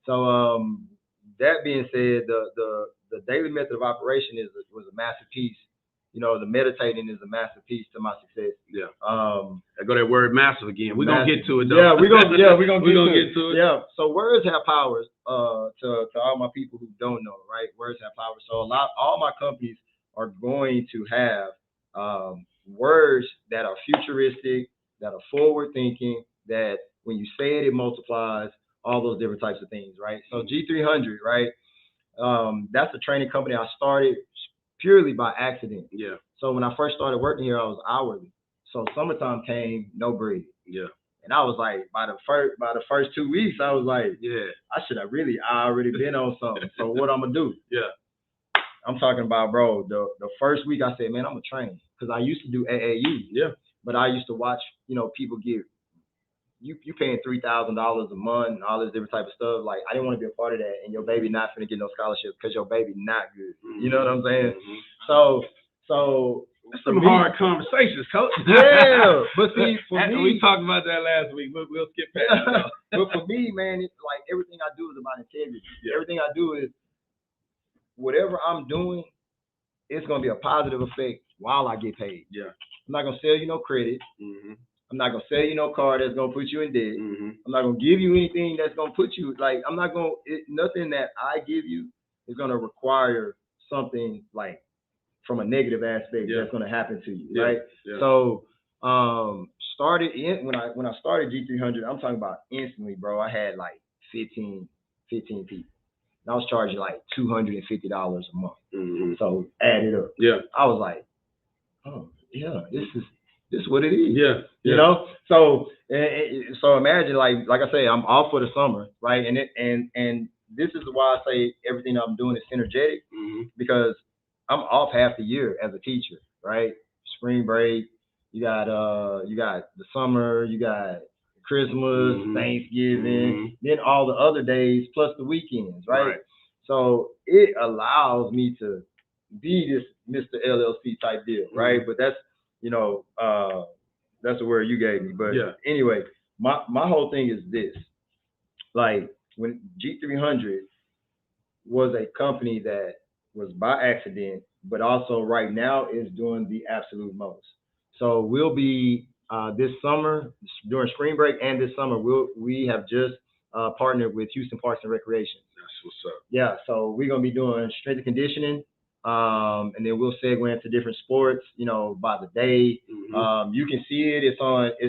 So that being said, the daily method of operation was a massive piece. You know, the meditating is a massive piece to my success. I go that word massive again. We're gonna get to it though. We're gonna get to it. Yeah. So words have powers to all my people who don't know, right? Words have powers. So all my companies are going to have words that are futuristic, that are forward thinking, that when you say it, it multiplies, all those different types of things, right? So G300, right? That's a training company I started purely by accident. So when I first started working here, I was hourly. So summertime came, no bread. And I was like, by the first 2 weeks, I was like, I should have really already been on something. So what I'm gonna do? I'm talking about, bro, the first week I said, man, I'm gonna train. Because I used to do AAU. But I used to watch, you know, people get you paying $3,000 a month and all this different type of stuff. Like, I didn't want to be a part of that, and your baby not finna get no scholarships because your baby not good. You know what I'm saying? So that's some hard conversations, coach. But see, for me, we talked about that last week. We'll skip past that. But for me, man, it's like everything I do is about integrity. Everything I do is whatever I'm doing, it's gonna be a positive effect while I get paid. I'm not gonna sell you no credit. I'm not gonna sell you no car that's gonna put you in debt. I'm not gonna give you anything that's gonna put you I'm not gonna nothing that I give you is gonna require something like from a negative aspect that's gonna happen to you, right? So when I started G300, I'm talking about instantly, bro. I had like 15 people. And I was charging like $250 a month. So add it up. I was like, oh yeah, this is what it is. You know. So imagine like I say, I'm off for the summer, right? And this is why I say everything I'm doing is synergetic because I'm off half the year as a teacher, right? Spring break, you got the summer, you got Christmas, Thanksgiving, then all the other days plus the weekends, right? So it allows me to be this Mr. LLC type deal, right? But that's, you know, that's the word you gave me. But anyway, my whole thing is this. Like when G300 was a company that was by accident, but also right now is doing the absolute most. So we'll be this summer during spring break and this summer we have just partnered with Houston Parks and Recreation. That's what's up. So we're gonna be doing strength and conditioning, and then we'll segue into different sports, you know, by the day. You can see it. It's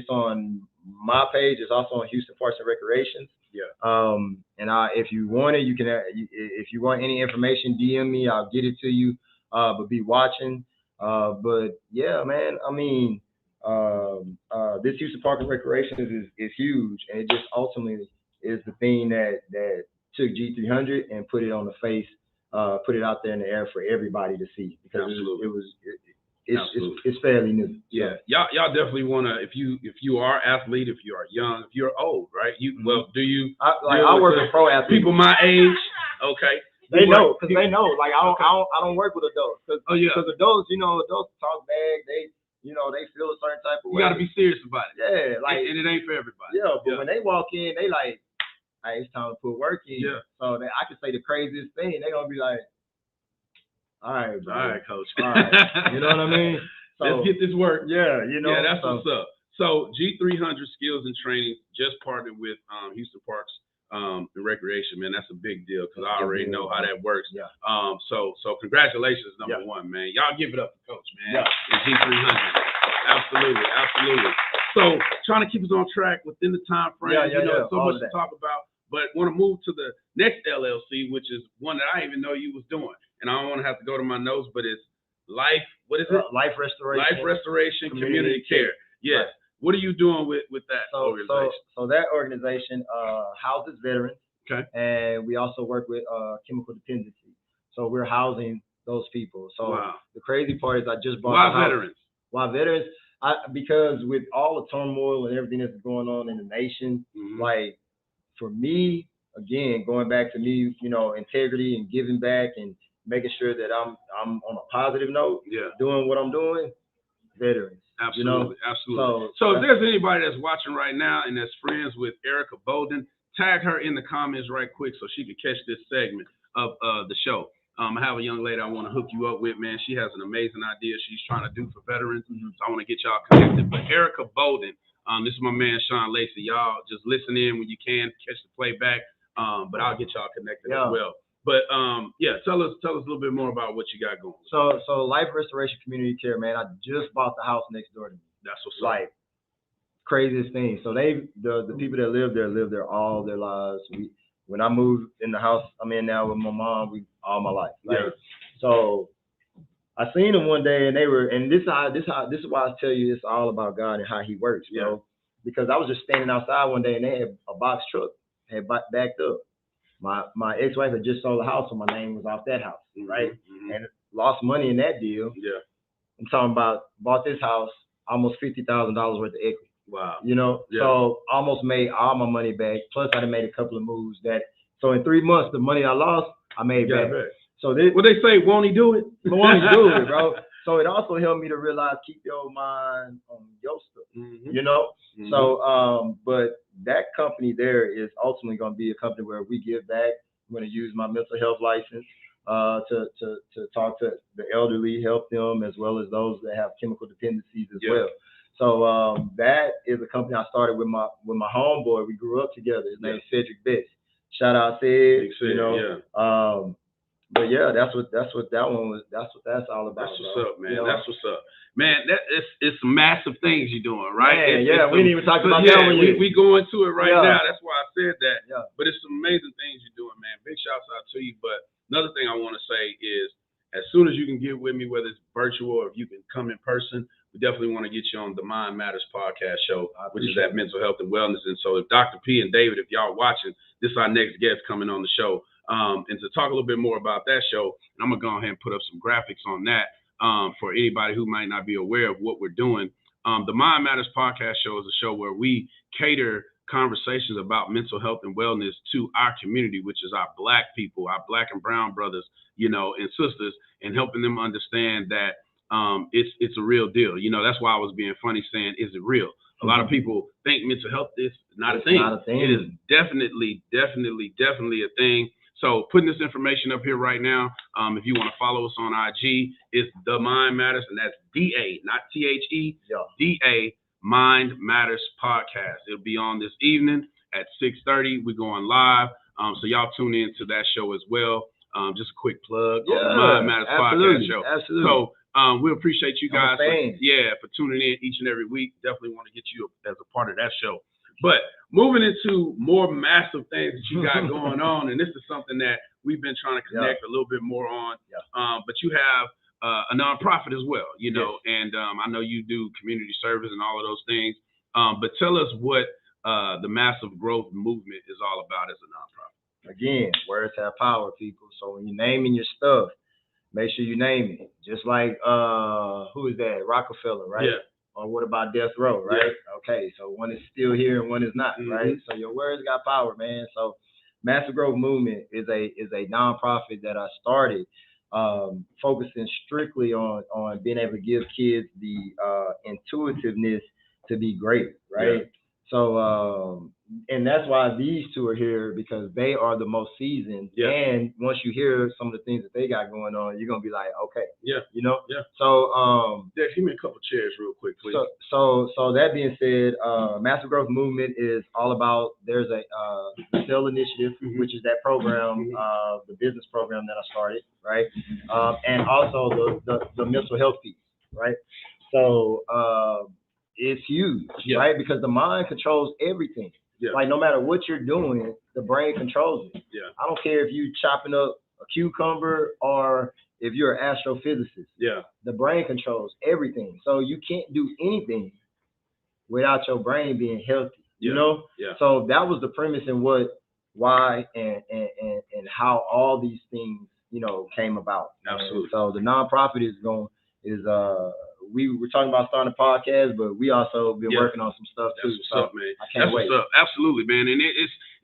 on my page. It's also on Houston Parks and Recreation. And if you want it, you can. If you want any information, DM me. I'll get it to you. But be watching. But yeah, man. I mean, this Houston Park and Recreation is huge, and it just ultimately is the thing that took G300 and put it on the face, put it out there in the air for everybody to see because it's fairly new. Yeah, y'all definitely want to, if you are athlete, if you are young, if you're old, right? Well, do you? I work with pro athletes. People my age. Okay. They know, because they know. Like I don't work with adults, because adults, adults talk bad. They feel a certain type of way. You got to be serious about it. Yeah, like and it ain't for everybody. Yeah, but when they walk in, they like, hey, it's time to put work in. Yeah. So I can say the craziest thing. They gonna be like, all right, bro. All right, coach. All right. You know what I mean? So, let's get this work. Yeah, Yeah, that's what's up. So G300 Skills and Training just partnered with Houston Parks and Recreation, man. That's a big deal, because I already know how that works. Yeah. So congratulations, number one, man. Y'all give it up to Coach, man. Yeah. And G300. Absolutely. So trying to keep us on track within the time frame. So much to talk about, but want to move to the next LLC, which is one that I didn't even know you was doing. And I don't want to have to go to my notes, but it's Life. What is it? Life Restoration. Life Restoration Community Care. Yes. Right. What are you doing with that organization? So that organization houses veterans. Okay. And we also work with chemical dependency. So we're housing those people. So the crazy part is I just bought the house. Veterans? Why veterans? Because with all the turmoil and everything that's going on in the nation, like for me, again, going back to me, integrity and giving back and making sure that I'm on a positive note, doing what I'm doing, veterans. Absolutely. So if there's anybody that's watching right now and that's friends with Erica Bolden, tag her in the comments right quick so she can catch this segment of the show. I have a young lady I want to hook you up with, man. She has an amazing idea she's trying to do for veterans, so I want to get y'all connected. But Erica Bolden, this is my man Shawn Lacy. Y'all just listen in when you can, catch the playback, but I'll get y'all connected as well. But tell us a little bit more about what you got going. So Life Restoration Community Care, man. I just bought the house next door to me. That's what's like up. Craziest thing. So the people that live there all their lives. When I moved in the house I'm in now with my mom, all my life. So I seen them one day, and they were, and this is why I tell you it's all about God and how He works, bro. Because I was just standing outside one day, and they had a box truck had backed up. My ex-wife had just sold a house, so my name was off that house, right? And lost money in that deal. Yeah. I'm talking about bought this house, almost $50,000 worth of equity. Wow. So almost made all my money back. Plus I done made a couple of moves so in 3 months, the money I lost, I made back. So what they say, won't he do it? Won't he do it, bro? So it also helped me to realize, keep your mind on your stuff, So, but that company there is ultimately going to be a company where we give back. I'm going to use my mental health license to talk to the elderly, help them, as well as those that have chemical dependencies as well. So that is a company I started with my homeboy. We grew up together. His name is Cedric Best. Shout out Sid. But that's what that one was. That's what that's all about. That's what's up, man. That's what's up, man. It's massive things you're doing, right? We didn't even talk about that one yet. We go into it right now. That's why I said that. Yeah. But it's some amazing things you're doing, man. Big shouts out to you. But another thing I want to say is, as soon as you can get with me, whether it's virtual or if you can come in person, we definitely want to get you on the Mind Matters podcast show, which is at Mental Health and Wellness. And so if Dr. P and David, if y'all watching, this is our next guest coming on the show. And to talk a little bit more about that show, and I'm going to go ahead and put up some graphics on that for anybody who might not be aware of what we're doing. The Mind Matters podcast show is a show where we cater conversations about mental health and wellness to our community, which is our Black people, our Black and brown brothers, and sisters, and helping them understand that it's a real deal. That's why I was being funny saying, is it real? A lot of people think mental health is not a thing. It is definitely a thing. So putting this information up here right now, if you want to follow us on IG, it's The Mind Matters, and that's D-A, not T-H-E, D-A, Mind Matters Podcast. It'll be on this evening at 6:30. We're going live, so y'all tune in to that show as well. Just a quick plug on the Mind Matters Podcast show. Absolutely. So we appreciate you guys for tuning in each and every week. Definitely want to get you as a part of that show. But moving into more massive things that you got going on, and this is something that we've been trying to connect a little bit more on. But you have a nonprofit as well, and I know you do community service and all of those things. But tell us what the Massive Growth Movement is all about as a nonprofit. Again, words have power, people. So when you're naming your stuff, make sure you name it. Just like who is that? Rockefeller, right? Yeah. Or what about Death Row, right? Yeah. Okay, so one is still here and one is not, right? So your words got power, man. So Massive Growth Movement is a nonprofit that I started, focusing strictly on being able to give kids the intuitiveness to be great, right? Yeah. So and that's why these two are here, because they are the most seasoned. Yeah. And once you hear some of the things that they got going on, you're gonna be like, okay, Yeah. you know. Yeah. So Dave, give me a couple chairs real quick, please. So that being said, Massive Growth Movement is all about. There's a S.E.L initiative, which is that program, the business program that I started, right? And also the mental health piece, right? So it's huge, right? Because the mind controls everything. Yeah. Like no matter what you're doing, the brain controls it. Yeah. I don't care if you chopping up a cucumber or if you're an astrophysicist. Yeah. The brain controls everything. So you can't do anything without your brain being healthy. You know? Yeah. So that was the premise and why and how all these things, came about. Absolutely. And so the nonprofit we were talking about starting a podcast, but we also been working on some stuff too. That's what's up, man. I can't wait. What's up. Absolutely, man. And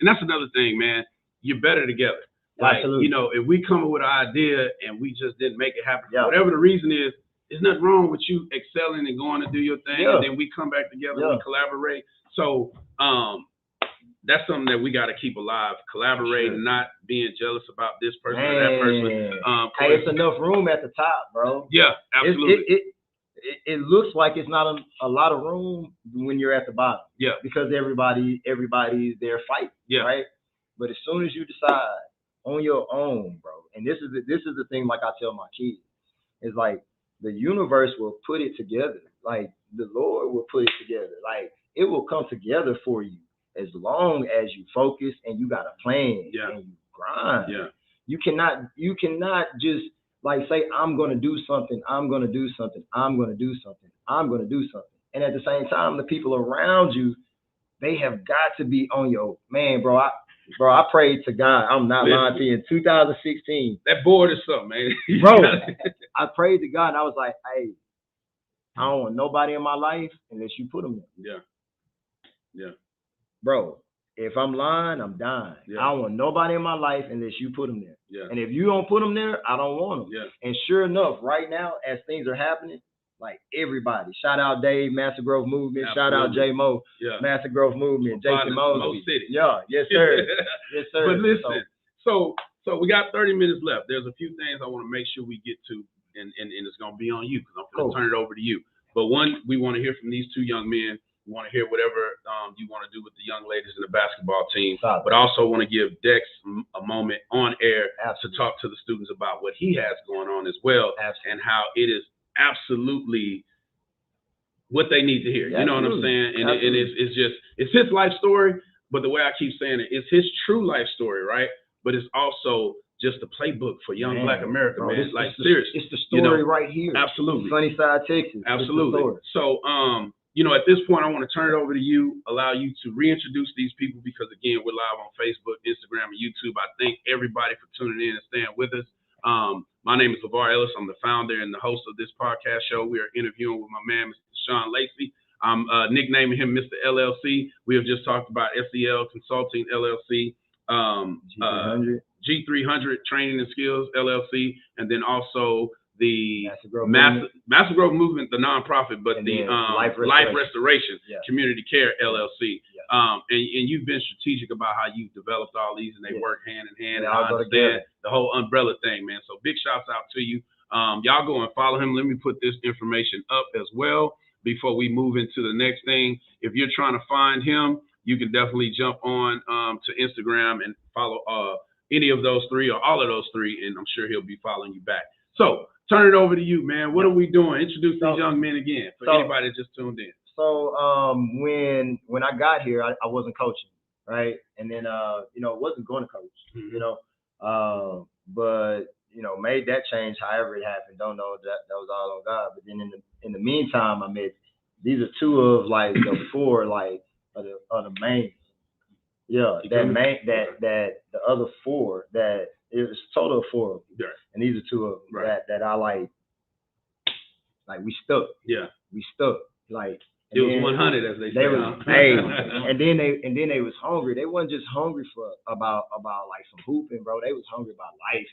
that's another thing, man. You're better together. Like, absolutely. If we come up with an idea and we just didn't make it happen, whatever the reason is, there's nothing wrong with you excelling and going to do your thing, and then we come back together and we collaborate. So that's something that we got to keep alive, collaborating, not being jealous about this person or that person. Hey, it's enough room at the top, bro. Yeah, absolutely. It looks like it's not a lot of room when you're at the bottom. Yeah. Because everybody's there fighting. Yeah. Right. But as soon as you decide on your own, bro, and this is the thing, like I tell my kids, it's like the universe will put it together. Like the Lord will put it together. Like it will come together for you as long as you focus and you got a plan and you grind. Yeah. You cannot just like say, I'm going to do something, I'm going to do something, I'm going to do something, I'm going to do something. And at the same time, the people around you, they have got to be on your, man, bro, I prayed to God. I'm not lying to you. In 2016. That board is something, man. Bro, I prayed to God and I was like, hey, I don't want nobody in my life unless you put them there. Yeah. Yeah. Bro, if I'm lying, I'm dying. Yeah. I don't want nobody in my life unless you put them there. Yeah. And if you don't put them there, I don't want them. Yeah. And sure enough, right now, as things are happening, like everybody, shout out Dave, Massive Growth Movement. Absolutely. Shout out J Mo, Massive Growth Movement, Jason Mosby. Yeah, yes sir, yes sir. But listen, so we got 30 minutes left. There's a few things I want to make sure we get to, and it's gonna be on you because I'm gonna turn it over to you. But one, we want to hear from these two young men. We want to hear whatever you want to do with the young ladies in the basketball team, but also want to give Dex a moment on air to talk to the students about what he has going on as well, and how it is absolutely what they need to hear. You know what I'm saying? And it's his life story, but the way I keep saying it, it's his true life story, right? But it's also just a playbook for young Black America, bro, man. Like seriously, it's the story right here. Absolutely, Sunnyside, Texas. Absolutely. So, at this point, I want to turn it over to you, allow you to reintroduce these people because, again, we're live on Facebook, Instagram, and YouTube. I thank everybody for tuning in and staying with us. My name is LeVar Ellis. I'm the founder and the host of this podcast show. We are interviewing with my man, Mr. Shawn Lacy. I'm nicknaming him Mr. LLC. We have just talked about S.E.L. Consulting, LLC, G300 Training and Skills, LLC, and then also the Massive Growth Movement, the nonprofit, but the Life Restoration Community Care, LLC. And you've been strategic about how you've developed all these, and they work hand in hand. And I understand the whole umbrella thing, man. So big shouts out to you. Y'all go and follow him. Let me put this information up as well before we move into the next thing. If you're trying to find him, you can definitely jump on to Instagram and follow any of those three or all of those three, and I'm sure he'll be following you back. So turn it over to you, man. What are we doing? Introduce these young men again for anybody that just tuned in. So when I got here, I wasn't coaching, right? And then wasn't going to coach, but made that change however it happened. Don't know that was all on God. But then in the meantime, I met these are two of like the four of the main. Yeah, that the other four that It was a total of 4 of them. Yeah. And these are 2 of them that I like we stuck. Yeah. We stuck. Like it was 100 as they say. They was and then they was hungry. They wasn't just hungry for about like some hooping, bro. They was hungry about life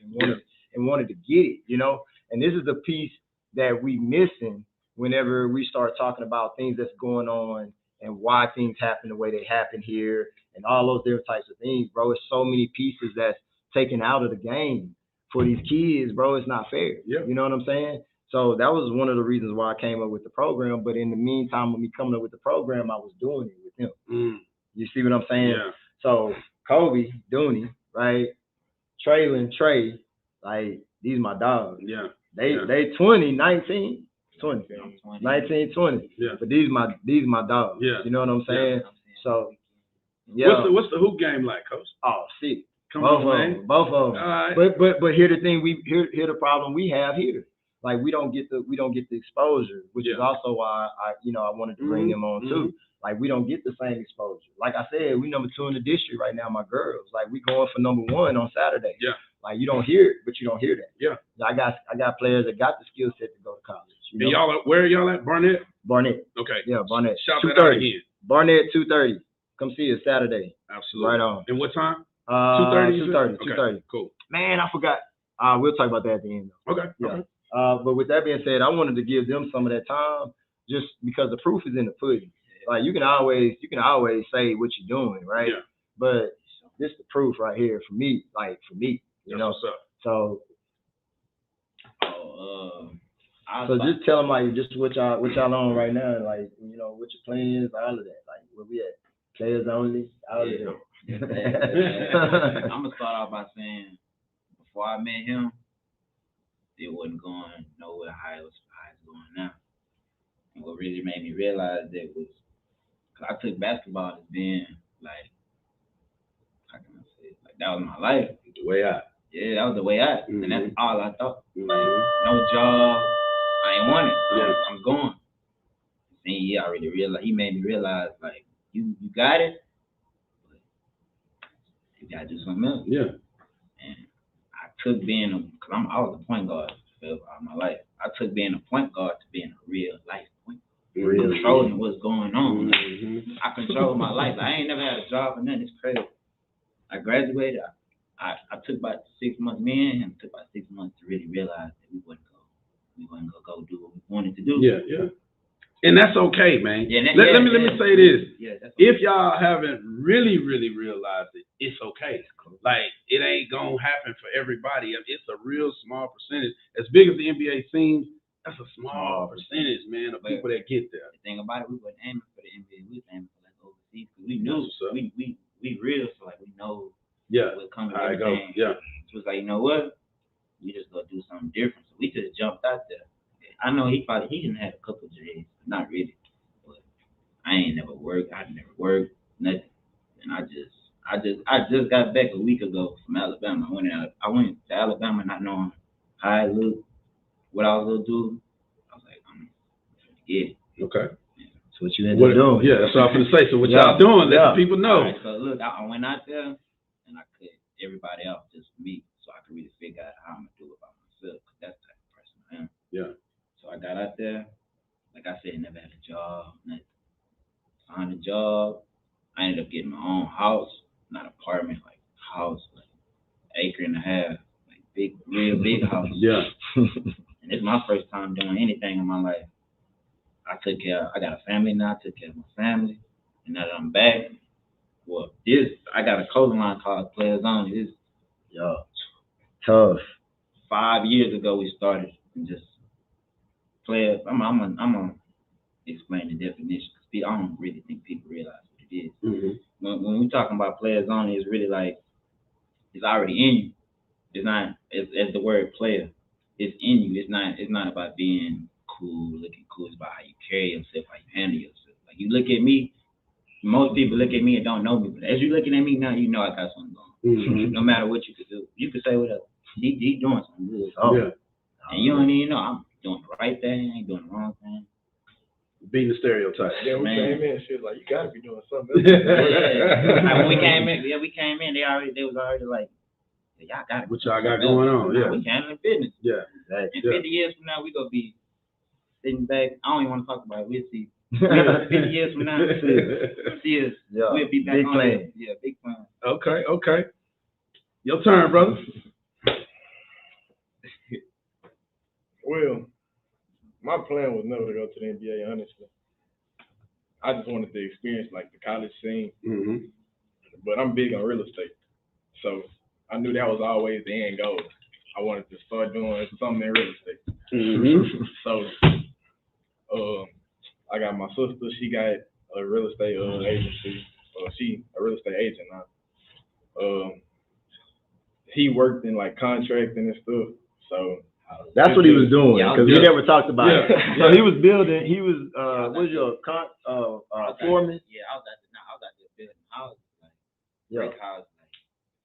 and wanted to get it, you know. And this is the piece that we missing whenever we start talking about things that's going on and why things happen the way they happen here and all those different types of things, bro. It's so many pieces that's taken out of the game for these kids, bro. It's not fair. Yep. You know what I'm saying? So that was one of the reasons why I came up with the program. But in the meantime, when me coming up with the program, I was doing it with him. You see what I'm saying? Yeah. So Kobe, Dooney, right? Traylon, Trey, like these my dogs. Yeah. They 20, 19, 20. 19, 20. Yeah. But these my dogs. Yeah. You know what I'm saying? Yeah. So yeah. What's the hoop game like, Coach? Oh, sick. Come on, man. Both of them. All right. But here the thing here the problem we have here. Like we don't get the exposure, which is also why I wanted to bring them on too. Like we don't get the same exposure. Like I said, we number 2 in the district right now, my girls. Like we going for number 1 on Saturday. Yeah. Like you don't hear it, but you don't hear that. Yeah. I got players that got the skill set to go to college. And y'all, where are y'all at? Barnett? Barnett. Okay. Yeah, Barnett. Shout that out again. Barnett 2:30. Come see us Saturday. Absolutely. Right on. And what time? 2:30. 2:30. Okay. 2:30. Cool. Man, I forgot. We'll talk about that at the end. Okay. Yeah. Okay. But with that being said, I wanted to give them some of that time just because the proof is in the pudding. Like you can always say what you're doing, right? Yeah. But this is the proof right here for me, you know. What's up? So just tell them like just what y'all on right now, like what your plans, all of that, like where we at, players only, all of that. I'm gonna start off by saying before I met him, it wasn't going nowhere how it's going now. And what really made me realize that was because I took basketball as being like, how can I say it? Like that was my life. The way out. Yeah, that was the way out. And that's all I thought. Like, no job. I ain't want it. Yeah. I'm going. And I really realized, he made me realize, like, you got it, but you got to do something else. Yeah. And I took because I was a point guard for all my life. I took being a point guard to being a real life point guard. Controlling what's going on. Like, I control my life. I ain't never had a job or nothing. It's crazy. I graduated. I took about 6 months. Me and him took about 6 months to really realize that we wasn't gonna go do what we wanted to do. Yeah, yeah. And that's okay, man. Yeah, let me say this. Yeah, that's if y'all haven't really realized it, it's okay. Like it ain't gonna happen for everybody. It's a real small percentage. As big as the NBA seems, that's a small percentage, man, of people that get there. The thing about it, we wasn't aiming for the NBA. We was aiming for like overseas because we knew we real, so like we know. Yeah, what's coming. I go. Yeah, so it's like, you know what? We just gonna do something different. So we just jumped out there. I know he didn't have a couple of J's, not really. But I ain't never worked. I never worked nothing, and I just got back a week ago from Alabama. I went to Alabama not knowing how I looked, what I was gonna do. I was like, I'm gonna get it. Okay. So what you ended up doing? Yeah, that's what I'm gonna say. So what y'all doing? Let the people know. Right, so look, I went out there and I cut everybody out just for me, so I could really figure out how I'm gonna do it by myself. Cause that's the type of person I am. Yeah. So I got out there, like I said, never had a job, nothing. Found a job. I ended up getting my own house, not apartment, like house, like acre and a half, like real big house. Yeah. And it's my first time doing anything in my life. I got a family now. I took care of my family, and now that I'm back, I got a clothing line called Players Only. Tough. 5 years ago we started and just players. I'm gonna explain the definition because I don't really think people realize what it is. Mm-hmm. When we talking about Players Only, it's really like it's already in you. It's not as the word player. It's in you. It's not about being cool, looking cool. It's about how you carry yourself, how you handle yourself. Like you look at me. Most people look at me and don't know me, but as you're looking at me now, you know I got something going. Mm-hmm. No matter what you could do, you could say whatever. He doing something good. Yeah. And you don't even know I'm doing the right thing, I ain't doing the wrong thing. Being the stereotype. Yeah, we came in, she was like, you gotta be doing something. Like, when we came in, they was already like, say, y'all got it. What y'all got going on? Yeah. We handling business. Yeah. In 50 years from now, we gonna be sitting back. I don't even want to talk about it. We'll see. 50 years from now, see us. Yeah. We'll be back big on plan. Yeah, big plan. Okay. Your turn, brother. Well, my plan was never to go to the NBA, honestly. I just wanted to experience like the college scene. Mm-hmm. But I'm big on real estate. So I knew that was always the end goal. I wanted to start doing something in real estate. Mm-hmm. So I got my sister, she got a real estate agency. She a real estate agent now. He worked in like contracting and stuff. So that's what he was doing, because we never talked about it. So he was building. He was what was your foreman? Yeah, I was out there building houses, like brick houses,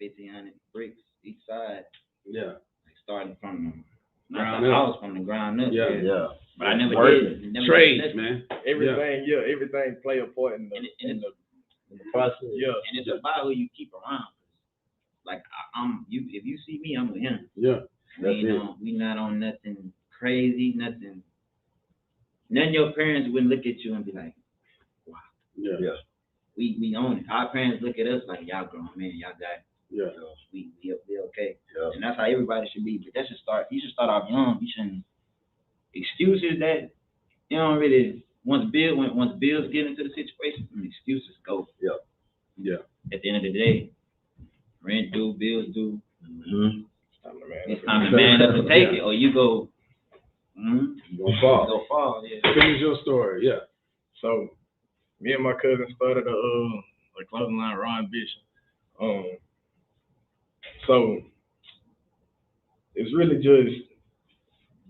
like 1,500 bricks each side. Yeah. Like starting from the house from the ground up. Yeah. But I never did. Trades, man. Everything play a part in the process. Yeah. And it's about who you keep around. Like if you see me, I'm with him. Yeah. We not on nothing crazy, nothing. None of your parents wouldn't look at you and be like, wow. Yeah. We own it. Our parents look at us like, y'all grown men, y'all got it. Yeah. We okay. Yeah. And that's how everybody should be. But that should start. You should start off young. You shouldn't excuses that you don't really once bills get into the situation, excuses go. Yeah. Yeah. At the end of the day, rent due, bills due. Mm-hmm. It's time to man up and take it, or you go. You gonna fall. Yeah. Finish your story. Yeah. So, me and my cousin started a clothing line, Raw Ambition. So it's really just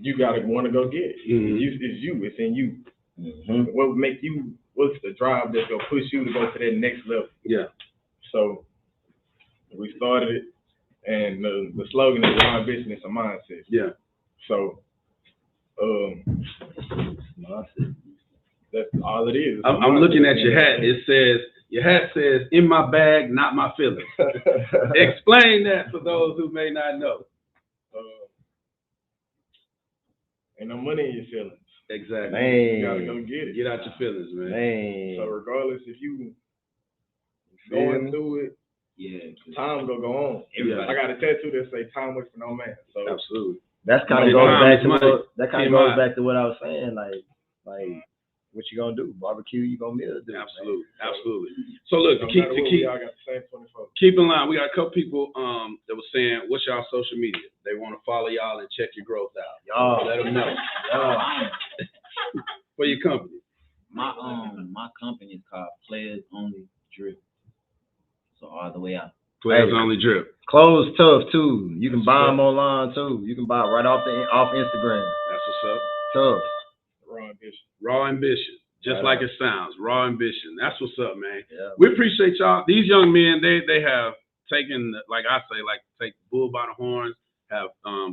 you gotta want to go get it. Mm-hmm. It's in you. Mm-hmm. What would make you? What's the drive that's gonna push you to go to that next level? Yeah. So we started it, and the slogan is Raw Ambition. It's a mindset. Yeah. So that's all it is. I'm looking at your hat. Your hat says, "In my bag, not my feelings." Explain that for those who may not know. Ain't no money in your feelings. Exactly. Man. You gotta go get it. Get out your feelings, man. So regardless if you going through it, time gonna go on. I got a tattoo that say "Time waits for no man." So absolutely. That's kind of goes back to goes back to what I was saying, like what you gonna do? Barbecue, you gonna meal do? Absolutely. So look, keep in line. We got a couple people that was saying, what's y'all social media? They want to follow y'all and check your growth out. Y'all let them know. For your company. My company is called Players Only Drip. So all the way out. Players Only Drip. Clothes tough too. You can buy them online too. You can buy right off Instagram. That's what's up. Tough. Raw Ambition. Just like it sounds. Raw Ambition. That's what's up, man. Yeah, we appreciate y'all. These young men, they have taken, like I say, take the bull by the horns, have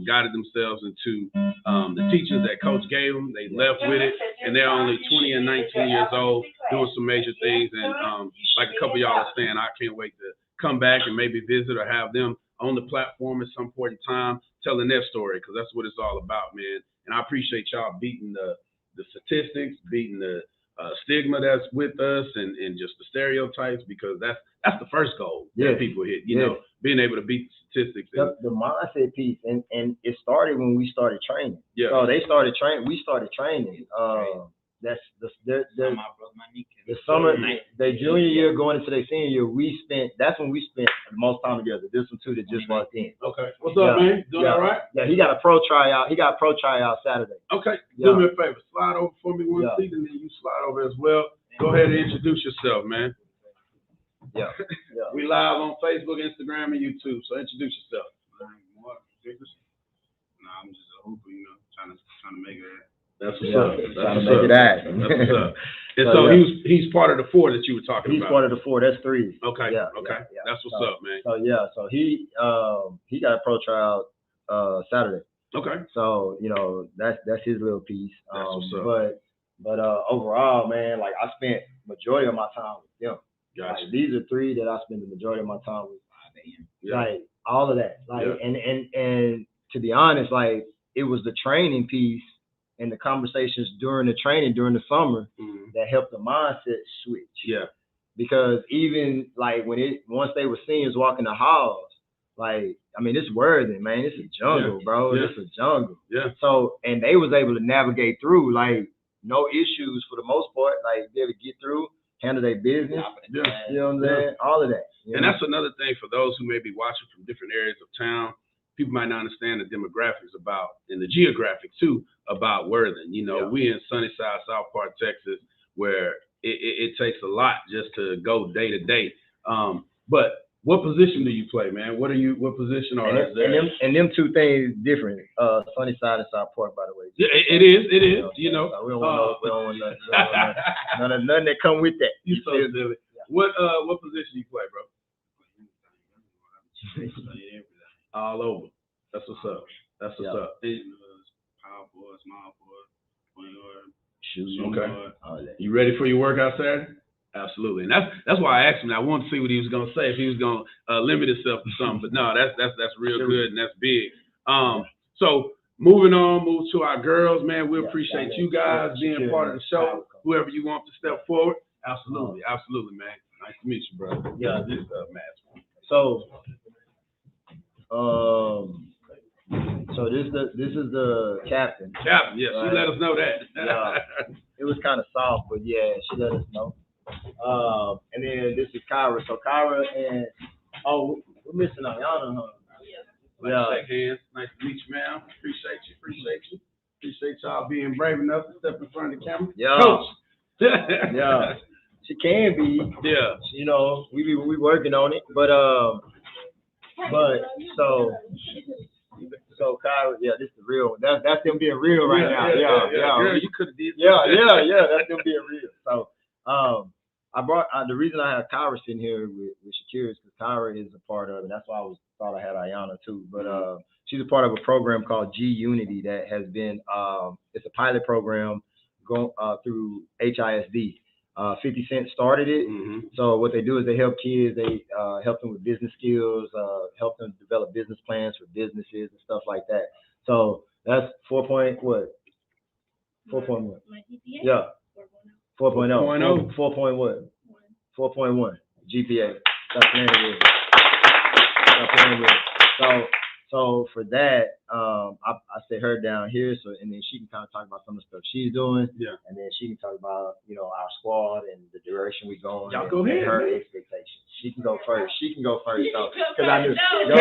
guided themselves into the teachings that Coach gave them. They left with it, and they're only 20 and 19 years old, doing some major things. And like a couple of y'all are saying, I can't wait to come back and maybe visit or have them on the platform at some point in time, telling their story, because that's what it's all about, man. And I appreciate y'all beating the statistics, beating the stigma that's with us, and just the stereotypes, because that's the first goal that people hit. You know, being able to beat the statistics. The mindset piece, and it started when we started training. Yeah. So they started training. We started training. That's the summer, their junior year going into their senior year. That's when we spent the most time together. This one too that just walked in. Okay. What's up, man? Doing all right? Yeah, he got a pro tryout. Saturday. Okay. Do me a favor. Slide over for me one seat, and then you slide over as well. Go ahead and introduce yourself, man. Yeah. We live on Facebook, Instagram, and YouTube. So introduce yourself. I'm just a hooper, trying to make it. That's what's up. Trying to make it happen. That's what's up. And so he's part of the four that you were talking about. He's part of the four. That's three. Okay. Yeah. That's what's up, man. So he got a pro tryout Saturday. Okay. So that's his little piece. That's what's up. But overall, man, like I spent majority of my time with them. Gotcha. Like, these are three that I spend the majority of my time with. Yeah. Like all of that. Like, and to be honest, like it was the training piece and the conversations during the training during the summer that helped the mindset switch. Yeah. Because even like once they were seniors walking the halls, like I mean, it's Worthing, man. It's a jungle, bro. Yeah. It's a jungle. Yeah. So and they was able to navigate through like no issues for the most part. Like be able to get through, handle their business. Yeah. You know what I'm saying? All of that. And that's another thing for those who may be watching from different areas of town. People might not understand the demographics about, and the geographic too, about Worthing. You know, we in Sunnyside, South Park, Texas, where it takes a lot just to go day to day. But what position do you play, man? What position are there? And them two things different. Sunnyside and South Park, by the way. Yeah, it is. You know. So we don't want nothing that come with that. You so silly. What position you play, bro? All over. That's what's up. That's what's up. Power forward, small forward, point guard, shooting guard. You ready for your workout Saturday? Absolutely. And that's why I asked him. I wanted to see what he was gonna say, if he was gonna limit himself to something. But no, that's real good and that's big. So move to our girls, man. We appreciate you guys being part of the show. Whoever you want to step forward. Absolutely, man. Nice to meet you, bro. Yeah, this is Matt. So this is the captain. Captain, yeah, right? She let us know that. Yeah, it was kind of soft, but yeah, she let us know. And then this is Kyra. So Kyra and we're missing Ayana, huh? Yeah. Shake hands. Nice to meet you, man. Appreciate you. Appreciate y'all being brave enough to step in front of the camera. Yeah. Coach. Yeah. She can be. Yeah. You know, we working on it, but so Kyra, yeah, this is the real one. That's them being real right now. Yeah. Girl, you could have did. Yeah. That's them being real. So I brought the reason I have Kyra sitting here with Shakira is because Kyra is a part of it. That's why I thought I had Ayana too. But she's a part of a program called G Unity that has been it's a pilot program going through HISD. 50 Cent started it. So what they do is they help kids. They help them with business skills, help them develop business plans for businesses and stuff like that. So that's 4.1. Yeah. 4.0. 4.1 GPA. Stop playing with it. So for that, I set her down here, and then she can kind of talk about some of the stuff she's doing. Yeah. And then she can talk about, our squad and the direction we going. Y'all go ahead. Her expectations. She can go first. So, because I knew. You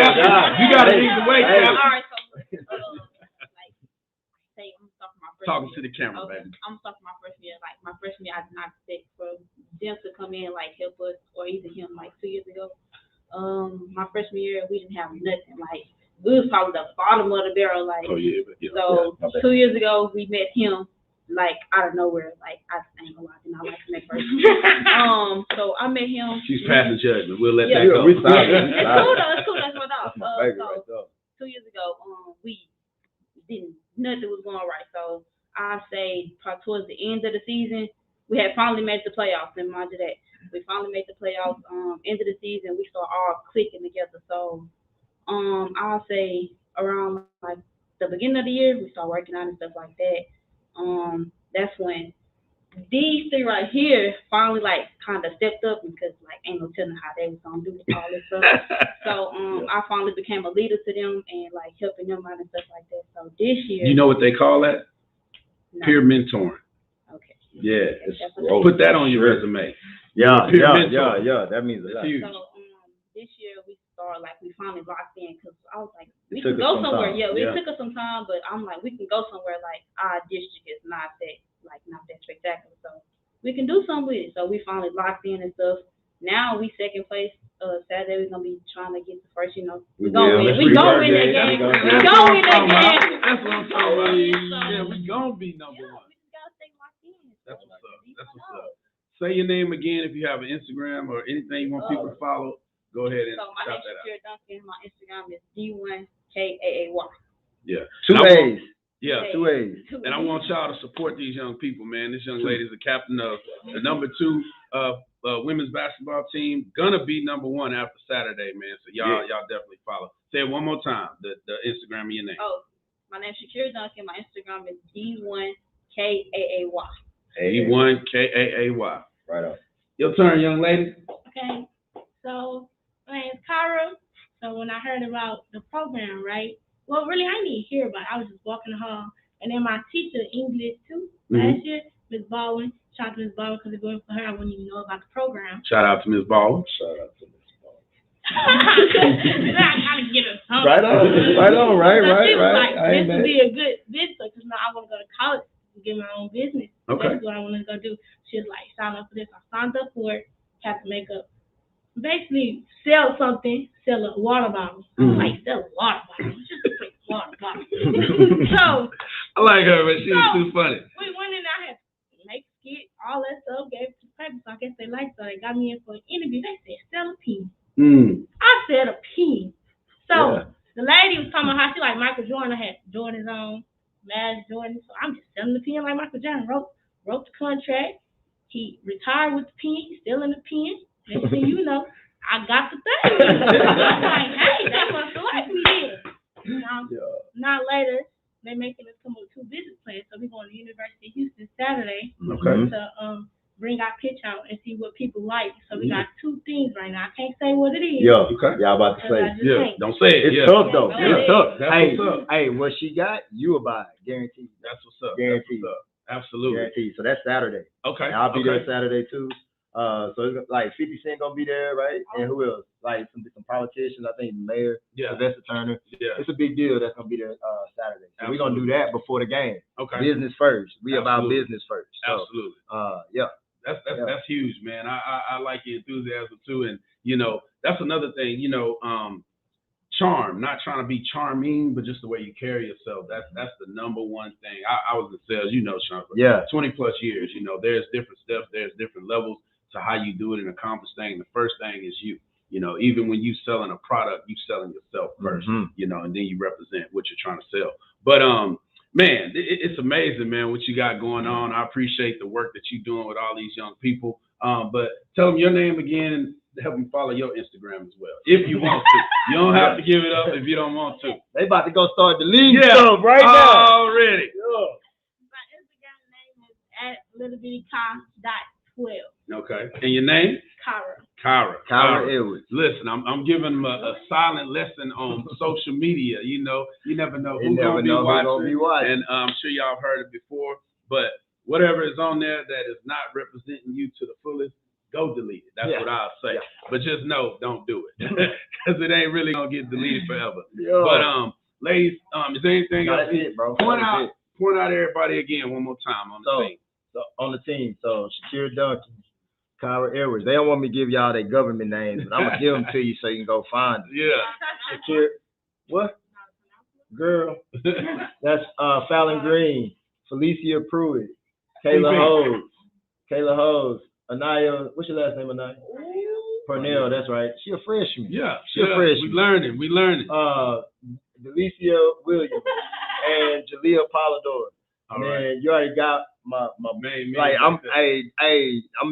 got to lead the way, Cap. All right, so talking to the camera, baby. I'm talking my freshman year. Like my freshman year, I did not expect for them to come in like help us or either him like 2 years ago. My freshman year, we didn't have nothing. Like we was probably the bottom of the barrel. Like 2 years ago, we met him like out of nowhere. Like I ain't gonna lie, I did not like him at first. So I met him. She's passing judgment. We'll let that go. It's cool though. It's cool. That's my dog. That's my favorite right there. 2 years ago, we didn't. Nothing was going right. So I say towards the end of the season, we had finally made the playoffs. And mind you that we finally made the playoffs. End of the season, we started all clicking together. So I'll say around like the beginning of the year, we started working on and stuff like that. That's when these three right here finally like kind of stepped up because like ain't no telling how they was gonna do all this stuff. So I finally became a leader to them and like helping them out and stuff like that. So this year, you know what they call that? No. Peer mentoring. Okay. Yeah, put that on your resume. Yeah. That means a lot. Huge. So this year we started like we finally locked in because I was like we can go somewhere. It took us some time, but I'm like we can go somewhere like our district is not that spectacular, so we can do something with it. So we finally locked in and stuff. Now we second place. Saturday we're gonna be trying to get the first. We gonna win. We gonna win that game. We gonna win that game. That's what I'm talking about. Yeah, we gonna be number one. We just gotta stay locked in. That's what's up. Say your name again if you have an Instagram or anything you want people to follow. Go ahead and my shout name that out. is Duncan. My Instagram is D1KAAY. Yeah. 2 A's. Yeah. 2 A's. And I want y'all to support these young people, man. This young lady is the captain of the number 2 women's basketball team gonna be #1 after Saturday, man. So y'all definitely follow. Say it one more time. The Instagram and your name. Oh, my name's Shakira Duncan. My Instagram is D1KAAY. D1KAAY. Right on. Your turn, young lady. Okay. So my name is Kara. So when I heard about the program, right? Well, really, I didn't even hear about it. I was just walking the hall, and then my teacher, English too, last year, Miss Baldwin. Shout out to Miss Baldwin, because if it wasn't for her, I wouldn't even know about the program. Shout out to Miss Baldwin. Shout out to Miss Baldwin. I gotta get her something. Right on. Right. She was like, this would be a good business, because now I want to go to college and get my own business. Okay. That's what I want to go do. She was like, sign up for this. I signed up for it. Have to make up. Basically, sell something, sell a water bottle. Like, sell a water bottle. Just a quick water bottle. So, I like her, but she's too funny. We went in, I had to make skit, all that stuff, gave it to the paper, so I guess they liked it. So they got me in for an interview. They said, sell a pen. I said a pen. So, the lady was talking about how she like Michael Jordan. I had Jordan's on, Magic Jordan. So, I'm just selling the pen like Michael Jordan. Wrote the contract. He retired with the pen. He's still in the pen. Next thing you know, I got the thing. I was like, hey, they must select me then. Now later, they're making us come up with 2 business plans. So we're going to the University of Houston Saturday to bring our pitch out and see what people like. So we got 2 things right now. I can't say what it is. Y'all about to say. Don't say it. It's tough though. It's tough. That's what's up. Hey, what she got, you will buy it. Guaranteed. That's what's up. Guaranteed. Absolutely. Guaranteed. So that's Saturday. Okay. And I'll be there Saturday too. So it's like 50 Cent gonna be there, right? And who else? Like some politicians. I think the mayor, Sylvester Turner. Yeah. It's a big deal that's gonna be there Saturday. So we're gonna do that before the game. Okay. Business first. We about business first. So, absolutely. That's huge, man. I like your enthusiasm too, and you know that's another thing. You know, charm. Not trying to be charming, but just the way you carry yourself. That's the #1 thing. I was in sales, you know, Shawn. 20+ years. You know, there's different steps. There's different levels to how you do it and accomplish things. The first thing is you. You know, even when you selling a product, you selling yourself first. You know, and then you represent what you're trying to sell. But man, it's amazing, man, what you got going on. I appreciate the work that you're doing with all these young people. But tell them your name again to help them follow your Instagram as well, if you want to. You don't have to give it up if you don't want to. They about to go start deleting stuff right now. Already. My Instagram name is @littlebittycar.12. Okay. And your name? Kara Edwards. Listen, I'm giving them a silent lesson on social media. You know, you never know who's going to be watching. And I'm sure y'all have heard it before. But whatever is on there that is not representing you to the fullest, go delete it. That's what I'll say. But just know, don't do it. Because it ain't really going to get deleted forever. But, ladies, is there anything else? That's it, bro. Point out everybody again one more time on the team. So, on the team. So, Shakira Duncan, Kara Edwards. They don't want me to give y'all their government names, but I'm going to give them to you so you can go find them. Shakira. What? Girl. That's Fallon Green, Felicia Pruitt, Kayla Hose, Anaya. What's your last name, Anaya? Purnell, that's right. She a freshman. She a freshman. We learning. Delicia Williams and Jalea Polidor. Man, you already got my main. Like I'm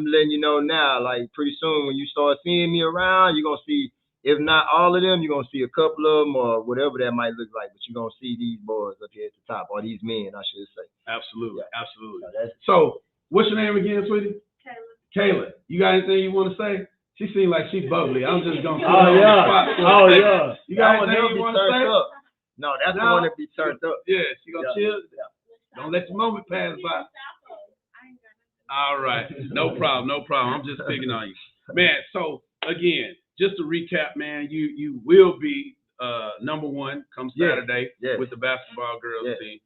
letting you know now. Like pretty soon when you start seeing me around, you're gonna see. If not all of them, you're gonna see a couple of them or whatever that might look like. But you're gonna see these boys up here at the top, or these men, I should say. Absolutely. So, what's your name again, sweetie? Kayla. You got anything you want to say? She seems like she's bubbly. I'm just gonna put her on the spot. You got anything you want to say? No, that's the one that be turned up. Yeah, she gonna chill. Don't let the moment pass by. All right, no problem. I'm just picking on you, man. So again, just to recap, man, you will be #1 come Saturday with the basketball girls team.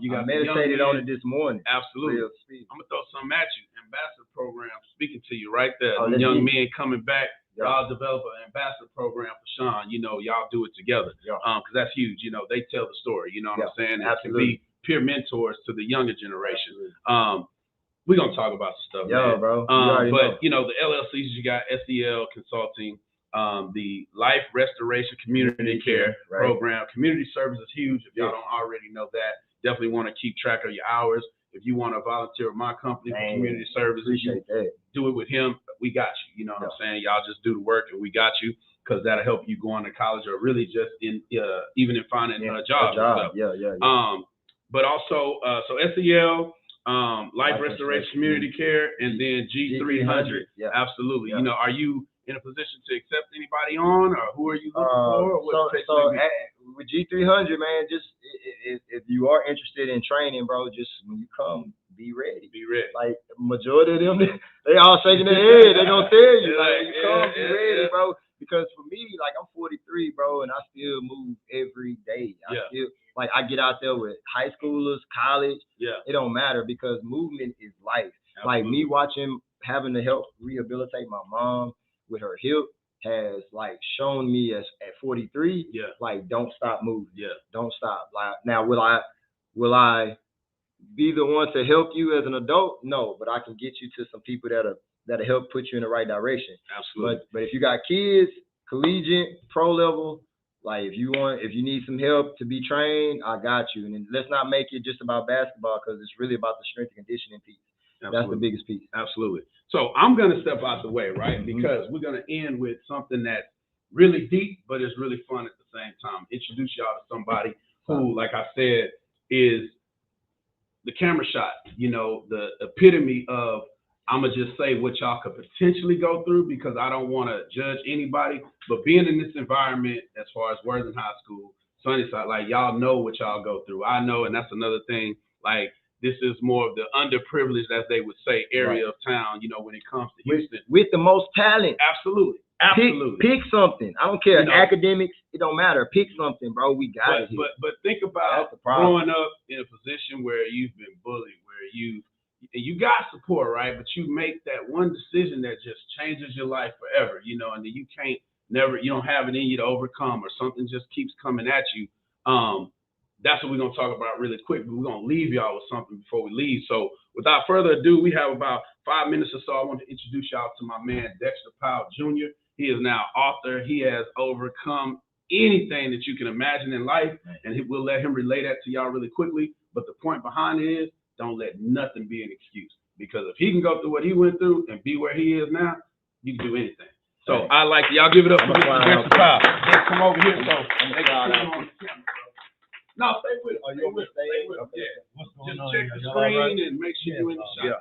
You got meditated on it this morning. Absolutely. I'm gonna throw something at you. Ambassador program speaking to you right there. Young men coming back. Y'all develop an ambassador program for Shawn. You know, y'all do it together. Because that's huge. You know, they tell the story. You know what I'm saying? It can be peer mentors to the younger generation. We're gonna talk about some stuff, man. Bro. But you know, the LLCs, you got S.E.L. Consulting, the Life Restoration Community Care Program. Community service is huge. If y'all don't already know that, definitely want to keep track of your hours. If you want to volunteer with my company for community service, do it with him. we got you. You know what I'm saying? Y'all just do the work and we got you, because that'll help you going to college or really just in even in finding a job. But also so S.E.L, Life Restoration Community Care, and then G300. Absolutely. You know, are you in a position to accept anybody on, or who are you looking for? With G300, man, just if you are interested in training, bro, just when you come, be ready. Like majority of them, they all shaking their head. They gonna tell you, like, when you come, be ready, bro. Because for me, like, I'm 43, bro, and I still move every day. I get out there with high schoolers, college. It don't matter, because movement is life. Like me having to help rehabilitate my mom with her hip has like shown me at 43, like, don't stop moving. Don't stop. Like, now will I be the one to help you as an adult? No, but I can get you to some people that'll help put you in the right direction. Absolutely. But if you got kids, collegiate, pro level, like if you need some help to be trained, I got you. And then let's not make it just about basketball, because it's really about the strength and conditioning piece. That's the biggest piece. Absolutely. So I'm going to step out the way, right? Because we're going to end with something that's really deep, but it's really fun at the same time. Introduce y'all to somebody who, like I said, is the camera shot, you know, the epitome of, I'm going to just say what y'all could potentially go through, because I don't want to judge anybody, but being in this environment, as far as Worthing High School, Sunnyside, like, y'all know what y'all go through. I know, and that's another thing, like, this is more of the underprivileged, as they would say, area of town, you know, when it comes to Houston. With the most talent. Absolutely. Pick something. I don't care. Academics, it don't matter. Pick something, bro. We got it. But think about growing up in a position where you've been bullied, where you got support, right? But you make that one decision that just changes your life forever, you know, and then you don't have it in you to overcome, or something just keeps coming at you. That's what we're going to talk about really quick. We're going to leave y'all with something before we leave. So without further ado, we have about 5 minutes or so. I want to introduce y'all to my man, Dexter Powell Jr. He is now author. He has overcome anything that you can imagine in life, and we'll let him relay that to y'all really quickly. But the point behind it is, don't let nothing be an excuse. Because if he can go through what he went through and be where he is now, you can do anything. So I like y'all give it up for Mr. Dexter Powell. Come over here. No, stay with it. You want me to stay with it? Yeah. What's going on? Just check the screen and make sure you're in the shot.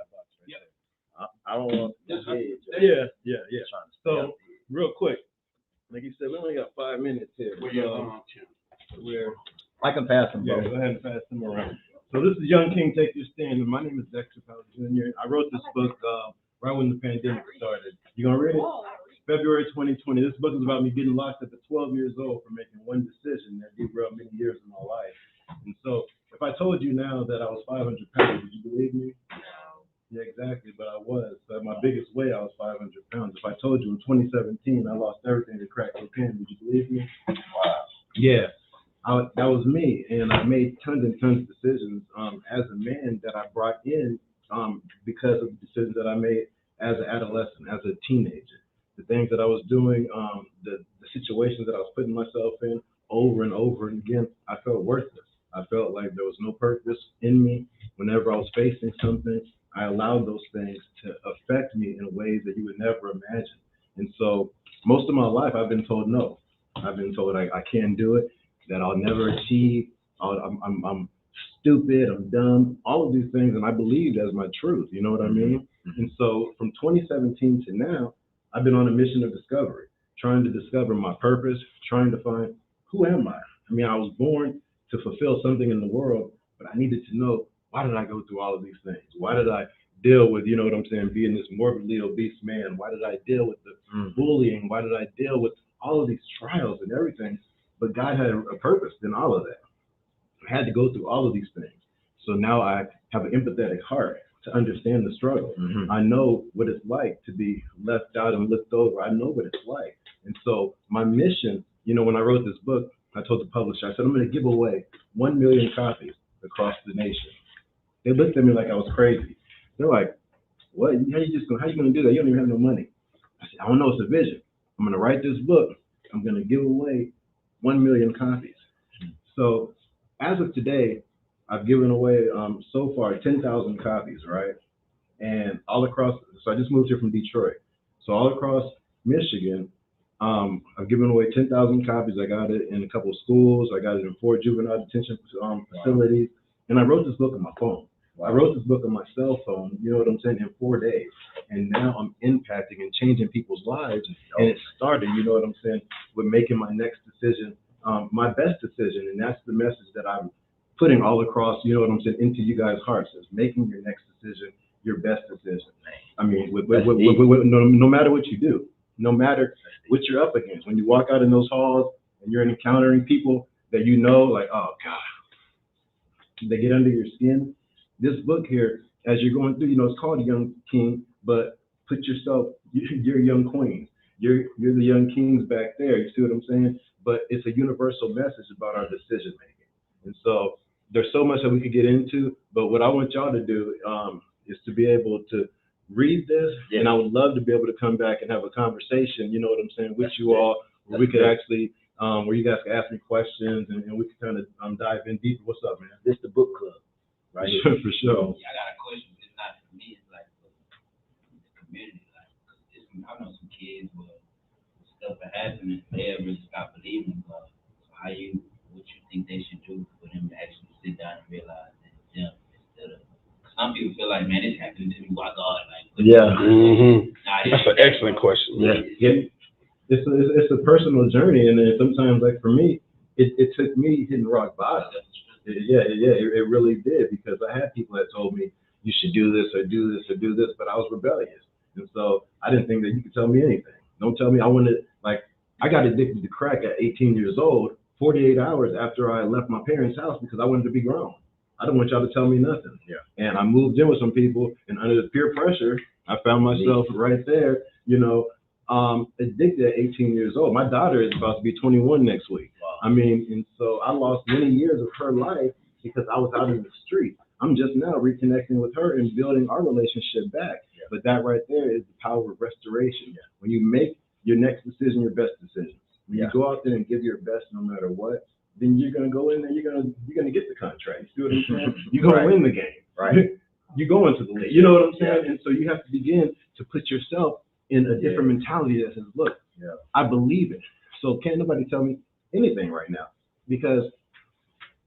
I don't want to. Yeah. So, real quick, like you said, we only got 5 minutes here. I can pass them, bro. Go ahead and pass them around. So this is Young King Take Your Stand. My name is Dexter Powell Jr. I wrote this book right when the pandemic started. You gonna read it? February 2020. This book is about me getting locked up at 12 years old for making one decision that derailed many years of my life. And so, if I told you now that I was 500 pounds, would you believe me? No. Yeah, exactly, but I was. So at my biggest weight, I was 500 pounds. If I told you in 2017 I lost everything to crack cocaine, would you believe me? Wow. Yeah. That was me, and I made tons and tons of decisions as a man that I brought in because of the decisions that I made as an adolescent, as a teenager. The things that I was doing, the situations that I was putting myself in over and over and again, I felt worthless. I felt like there was no purpose in me. Whenever I was facing something, I allowed those things to affect me in ways that you would never imagine. And so most of my life, I've been told no. I've been told I can't do it, that I'll never achieve, I'm stupid, I'm dumb, all of these things, and I believed as my truth, you know what I mean? And so from 2017 to now, I've been on a mission of discovery, trying to discover my purpose, trying to find, who am I? I mean, I was born to fulfill something in the world, but I needed to know, why did I go through all of these things? Why did I deal with, you know what I'm saying, being this morbidly obese man? Why did I deal with the bullying? Why did I deal with all of these trials and everything? But God had a purpose in all of that. I had to go through all of these things. So now I have an empathetic heart to understand the struggle. I know what it's like to be left out and looked over. I know what it's like. And so my mission, you know, when I wrote this book, I told the publisher, I said, I'm going to give away 1 million copies across the nation. They looked at me like I was crazy. They're like, what? How you going to do that? You don't even have no money. I said, I don't know. It's a vision. I'm going to write this book. I'm going to give away 1 million copies. So as of today, I've given away so far 10,000 copies, right? And all across, so I just moved here from Detroit. So all across Michigan, I've given away 10,000 copies. I got it in a couple of schools. I got it in 4 juvenile detention facilities. And I wrote this book on my phone. I wrote this book on my cell phone, you know what I'm saying, in 4 days. And now I'm impacting and changing people's lives. And it started, you know what I'm saying, with making my next decision, my best decision. And that's the message that I'm putting all across, you know what I'm saying, into you guys' hearts, is making your next decision your best decision. I mean, no matter what you do, no matter what you're up against, when you walk out in those halls and you're encountering people that you know, like, oh God, they get under your skin. This book here, as you're going through, you know, it's called Young King, but put yourself, you're young queen. You're the young kings back there. You see what I'm saying? But it's a universal message about our decision making. And so there's so much that we could get into, but what I want y'all to do is to be able to read this, and I would love to be able to come back and have a conversation, you know what I'm saying, with you all, where we could actually, where you guys could ask me questions, and we could kind of dive in deeper. What's up, man? This the book club. Right. For sure. Yeah, I got a question. It's not for me. It's like for the community. Like, I know some kids where stuff that happened, they really stop believing in God. So what you think they should do for them to actually sit down and realize that it's them instead of? Some people feel like, man, this happened to me. Why God? Like, yeah. That's an excellent question. Yeah. It's a personal journey, and then sometimes, like for me, it took me hitting rock bottom. It really did, because I had people that told me you should do this or do this or do this, but I was rebellious, and so I didn't think that you could tell me anything. Don't tell me. I got addicted to crack at 18 years old, 48 hours after I left my parents' house, because I wanted to be grown. I don't want y'all to tell me nothing. Yeah. And I moved in with some people, and under the peer pressure, I found myself right there, you know, addicted at 18 years old. My daughter is about to be 21 next week. Wow. I mean, and so I lost many years of her life because I was out in the street. I'm just now reconnecting with her and building our relationship back. Yeah. But that right there is the power of restoration. Yeah. When you make your next decision your best decision, when you go out there and give your best no matter what, then you're gonna go in there, you're gonna get the contract. You see what I'm saying? You're gonna win the game. Right. You go into the league. You know what I'm saying? And so you have to begin to put yourself in a different mentality that says, look, I believe it. So can't nobody tell me anything right now. Because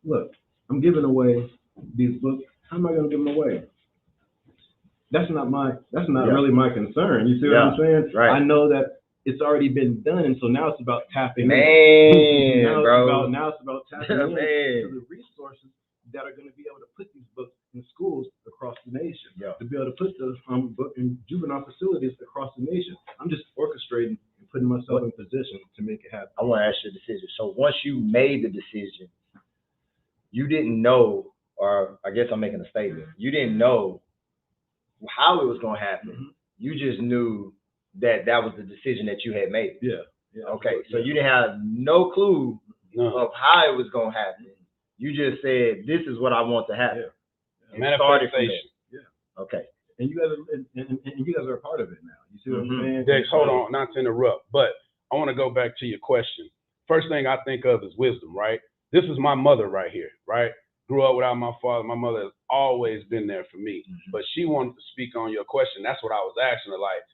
look, I'm giving away these books. How am I gonna give them away? That's not really my concern. You see what I'm saying? Right. I know that it's already been done, and so now it's about tapping in. Now it's about tapping in to the resources that are going to be able to put these books in schools across the nation, to be able to put those book in juvenile facilities across the nation. I'm just orchestrating and putting myself in position to make it happen. I want to ask you a decision. So once you made the decision, you didn't know, or I guess I'm making a statement, you didn't know how it was going to happen. Mm-hmm. You just knew that was the decision that you had made. Yeah. Okay, so you didn't have no clue of how it was going to happen. You just said, this is what I want to happen. Yeah. Manifestation. Yeah. Okay. And you guys are a part of it now. You see what I'm saying? Dex, hold on, not to interrupt, but I want to go back to your question. First thing I think of is wisdom, right? This is my mother right here, right? Grew up without my father. My mother has always been there for me. Mm-hmm. But she wanted to speak on your question. That's what I was asking her, like,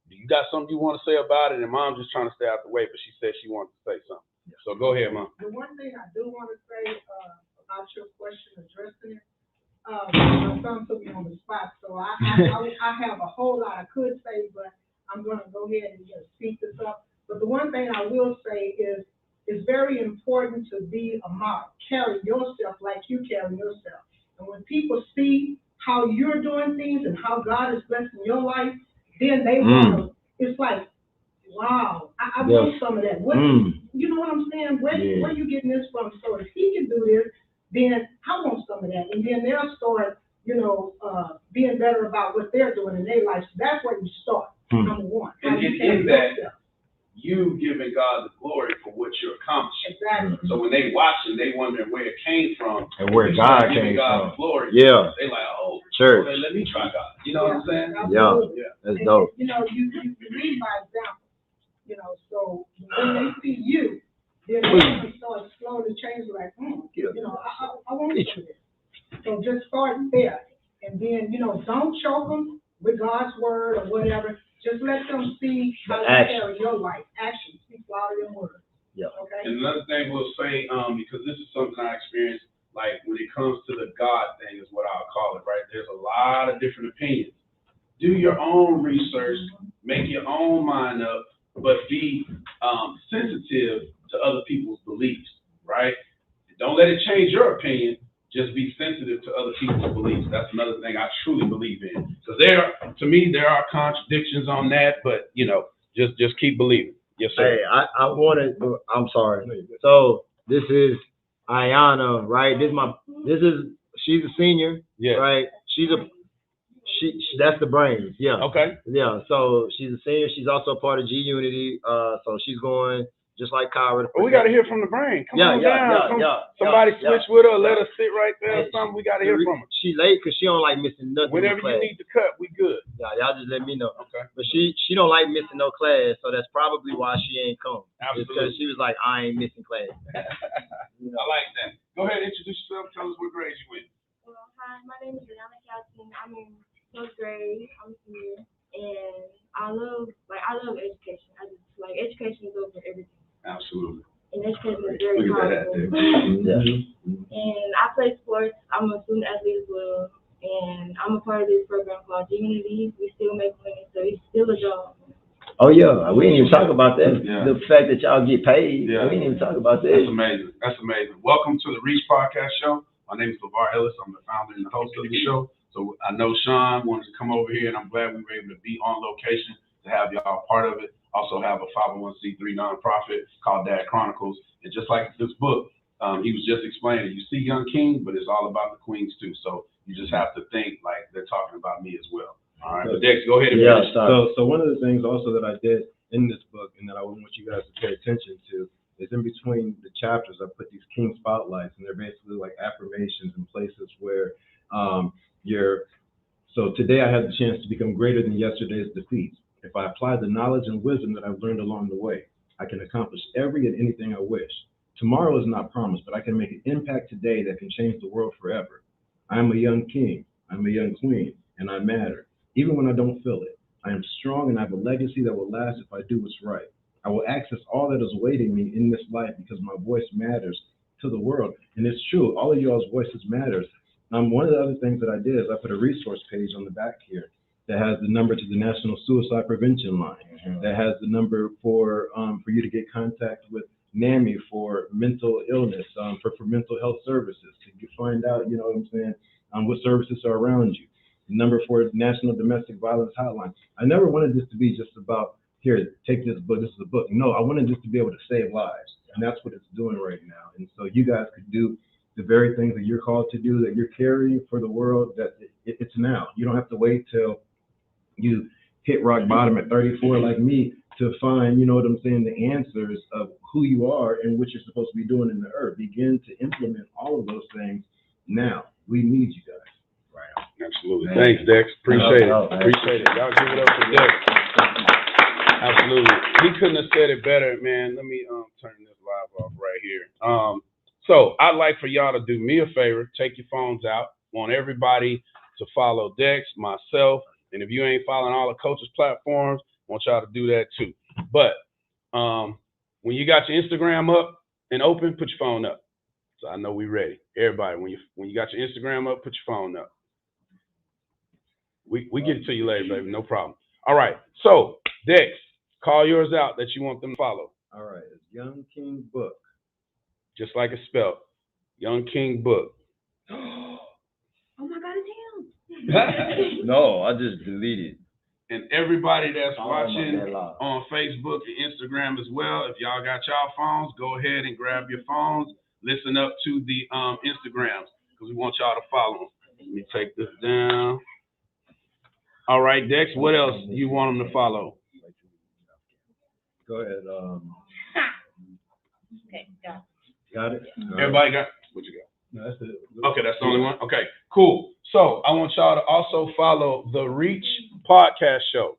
do you got something you want to say about it? And Mom's just trying to stay out the way, but she said she wanted to say something. Yeah. So go ahead, Mom. The one thing I do want to say about your question, addressing it, my son took me on the spot, so I have a whole lot I could say, but I'm going to go ahead and just speak this up. But the one thing I will say is it's very important to be a model, carry yourself like you carry yourself. And when people see how you're doing things and how God is blessing your life, then they want to, it's like, wow, I want some of that. You know what I'm saying? Where are you getting this from? So if he can do this, then I want some of that. And then they'll start, being better about what they're doing in their life. So that's where you start, number one. And in that, you giving God the glory for what you're accomplishing. Exactly. So when they watching, they wondering where it came from. And where God came God from. The glory. Yeah. They like, oh, church. Well, let me try God. You know what I'm saying? Absolutely. Yeah. That's dope. You lead by example. So when they see you, then they're going to start slowly changing, like, I want to do this. So just start there. And then, don't choke them with God's word or whatever. Just let them see how you carry your life. Actions speak louder than words. Yeah. Okay. And another thing we'll say, because this is something I experienced, like when it comes to the God thing is what I'll call it, right? There's a lot of different opinions. Do your own research, make your own mind up, but be sensitive to other people's beliefs, right? Don't let it change your opinion. Just be sensitive to other people's beliefs. That's another thing I truly believe in. Because to me, there are contradictions on that, but just keep believing. Yes, sir. Hey, I'm sorry. So this is Ayana, right? She's a senior, right? That's the brains, yeah. Okay. Yeah, so she's a senior. She's also a part of G Unity. So she's going just like Kyra. We got to hear from the brain. Come on down. Somebody switch with her. Let her sit right there or something. We got to hear from her. She late because she don't like missing nothing. Whenever you need to cut, we good. Yeah, y'all just let me know. Okay. But she don't like missing no class, so that's probably why she ain't come. Absolutely. Because she was like, I ain't missing class. I like that. Go ahead, introduce yourself. Tell us what grade you in. Hi, my name is Rihanna Calton. I'm in 12th grade. I'm a senior, and I love education. I just like education is over everything. Absolutely. And education is very powerful. And I play sports. I'm a student athlete as well, and I'm a part of this program called G Unity. We still make money, so it's still a job. Oh yeah, we didn't even talk about that. Yeah. The fact that y'all get paid. Yeah. We didn't even talk about that. That's amazing. That's amazing. Welcome to the Reach Podcast Show. My name is LeVar Ellis. I'm the founder and the host of the show. So I know Shawn wanted to come over here, and I'm glad we were able to be on location to have y'all part of it. Also have a 501c3 nonprofit called Dad Chronicles. And just like this book, he was just explaining, you see Young King, but it's all about the queens too. So you just have to think like they're talking about me as well. All right, but Dex, go ahead and finish. So one of the things also that I did in this book and that I want you guys to pay attention to is in between the chapters, I put these king spotlights, and they're basically like affirmations and places where so today I had the chance to become greater than yesterday's defeats. If I apply the knowledge and wisdom that I've learned along the way, I can accomplish every and anything I wish. Tomorrow is not promised, but I can make an impact today that can change the world forever. I am a young king, I'm a young queen, and I matter, even when I don't feel it. I am strong and I have a legacy that will last if I do what's right. I will access all that is awaiting me in this life because my voice matters to the world. And it's true, all of y'all's voices matters. One of the other things that I did is I put a resource page on the back here that has the number to the National Suicide Prevention Line, that has the number for you to get contact with NAMI for mental illness, for mental health services, to find out, you know what I'm saying, what services are around you. The number for National Domestic Violence Hotline. I never wanted this to be just about, here, take this book, this is a book. No, I wanted this to be able to save lives, and that's what it's doing right now. And so you guys could do the very things that you're called to do, that you're carrying for the world, that it's now. You don't have to wait till you hit rock bottom at 34 like me to find, you know what I'm saying, the answers of who you are and what you're supposed to be doing in the earth. Begin to implement all of those things now. We need you guys. Right. Absolutely. Thanks, Dex. Appreciate it. Appreciate it. Y'all give it up for Dex. Absolutely. He couldn't have said it better, man. Let me turn this live off right here. So I'd like for y'all to do me a favor. Take your phones out. Want everybody to follow Dex, myself, and if you ain't following all the coaches' platforms, I want y'all to do that too. But when you got your Instagram up and open, put your phone up. So I know we ready. Everybody, when you got your Instagram up, put your phone up. We get it to you later, baby. No problem. All right. So Dex, call yours out that you want them to follow. All right. It's Young King Book. Just like it's spelled. Young King Book. Oh my God, it's him. No, I just deleted. And everybody that's watching on Facebook and Instagram as well, if y'all got y'all phones, go ahead and grab your phones. Listen up to the Instagrams because we want y'all to follow them. Let me take this down. All right, Dex, what else do you want them to follow? Go ahead. Okay, got it. Got it? Everybody got what you got? No, that's it. Okay, that's the only one? Okay, cool. So I want y'all to also follow the Reach Podcast Show.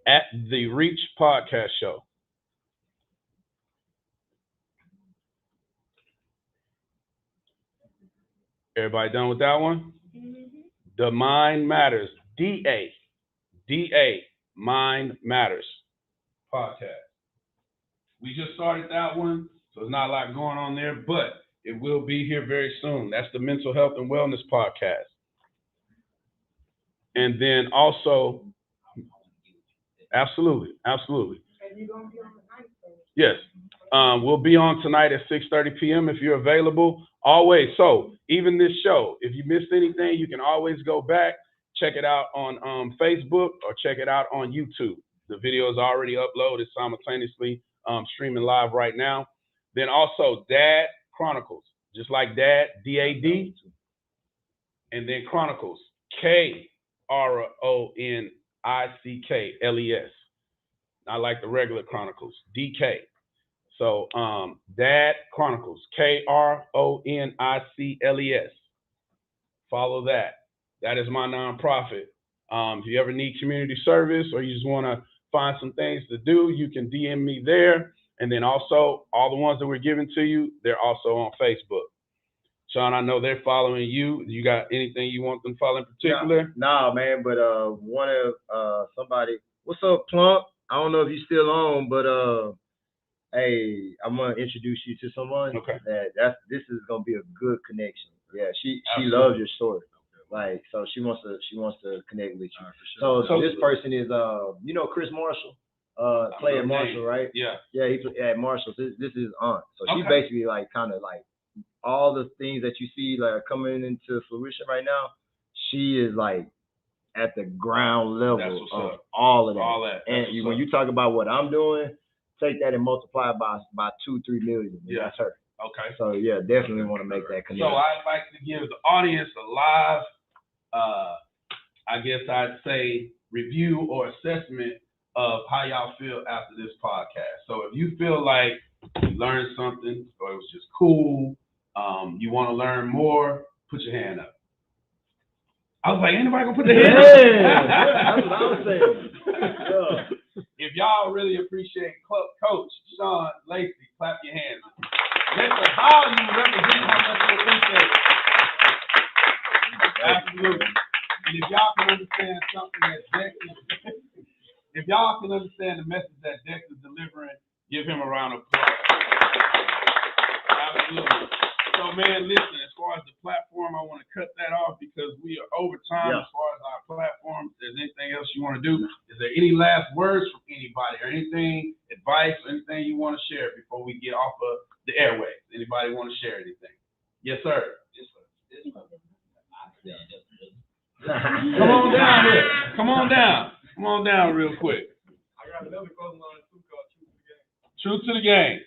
At the Reach Podcast Show. Everybody done with that one? Mm-hmm. The Mind Matters. DA. DA, Mind Matters podcast. We just started that one, so there's not a lot going on there, but it will be here very soon. That's the Mental Health and Wellness podcast. And then also, absolutely. And you're going to be on the night show. Yes. We'll be on tonight at 6:30 p.m. if you're available. Always. So even this show, if you missed anything, you can always go back, check it out on Facebook or check it out on YouTube. The video is already uploaded simultaneously, streaming live right now. Then also Dad Chronicles, just like Dad, D-A-D, and then Chronicles, K-R-O-N-I-C-K-L-E-S. Not like the regular Chronicles, D-K. So Dad Chronicles, K-R-O-N-I-C-L-E-S. Follow that. That is my nonprofit. If you ever need community service or you just want to find some things to do, you can DM me there. And then also, all the ones that we're giving to you, they're also on Facebook. Shawn, I know they're following you. You got anything you want them to follow in particular? Nah, man, but one of somebody, what's up, Plump? I don't know if you're still on, but hey, I'm gonna introduce you to someone. Okay. This is gonna be a good connection. Yeah, she Absolutely. loves your story. Like, so she wants to connect with you. So this person is you know Chris Marshall, play at Marshall, right? Yeah. Yeah, he play at Marshall. This is aunt. So she Okay. basically like kind of like all the things that you see like coming into fruition right now. She is like at the ground level of all of that. All that. And when you talk about what I'm doing, take that and multiply it by 2-3 million. Yeah. That's her. Okay. So yeah, definitely want to make that connection. So I'd like to give the audience a live, I guess I'd say, review or assessment of how y'all feel after this podcast. So if you feel like you learned something or it was just cool, you want to learn more, put your hand up. I was like, anybody gonna put their hand up? That's what I was saying. Yeah. If y'all really appreciate Coach Shawn Lacy, clap your hands. Let the volume represent how much you appreciate it. Absolutely. And if y'all can understand something that Dex is, if y'all can understand the message that Dex is delivering, give him a round of applause. Absolutely. So, man, listen, as far as the platform, I want to cut that off because we are over time as far as our platform. If there's anything else you want to do, is there any last words from anybody or anything, advice, or anything you want to share before we get off of the airwaves? Anybody want to share anything? Yes, sir. Come on down here. Come on down. Come on down real quick. I got another closing line too called True to the Game.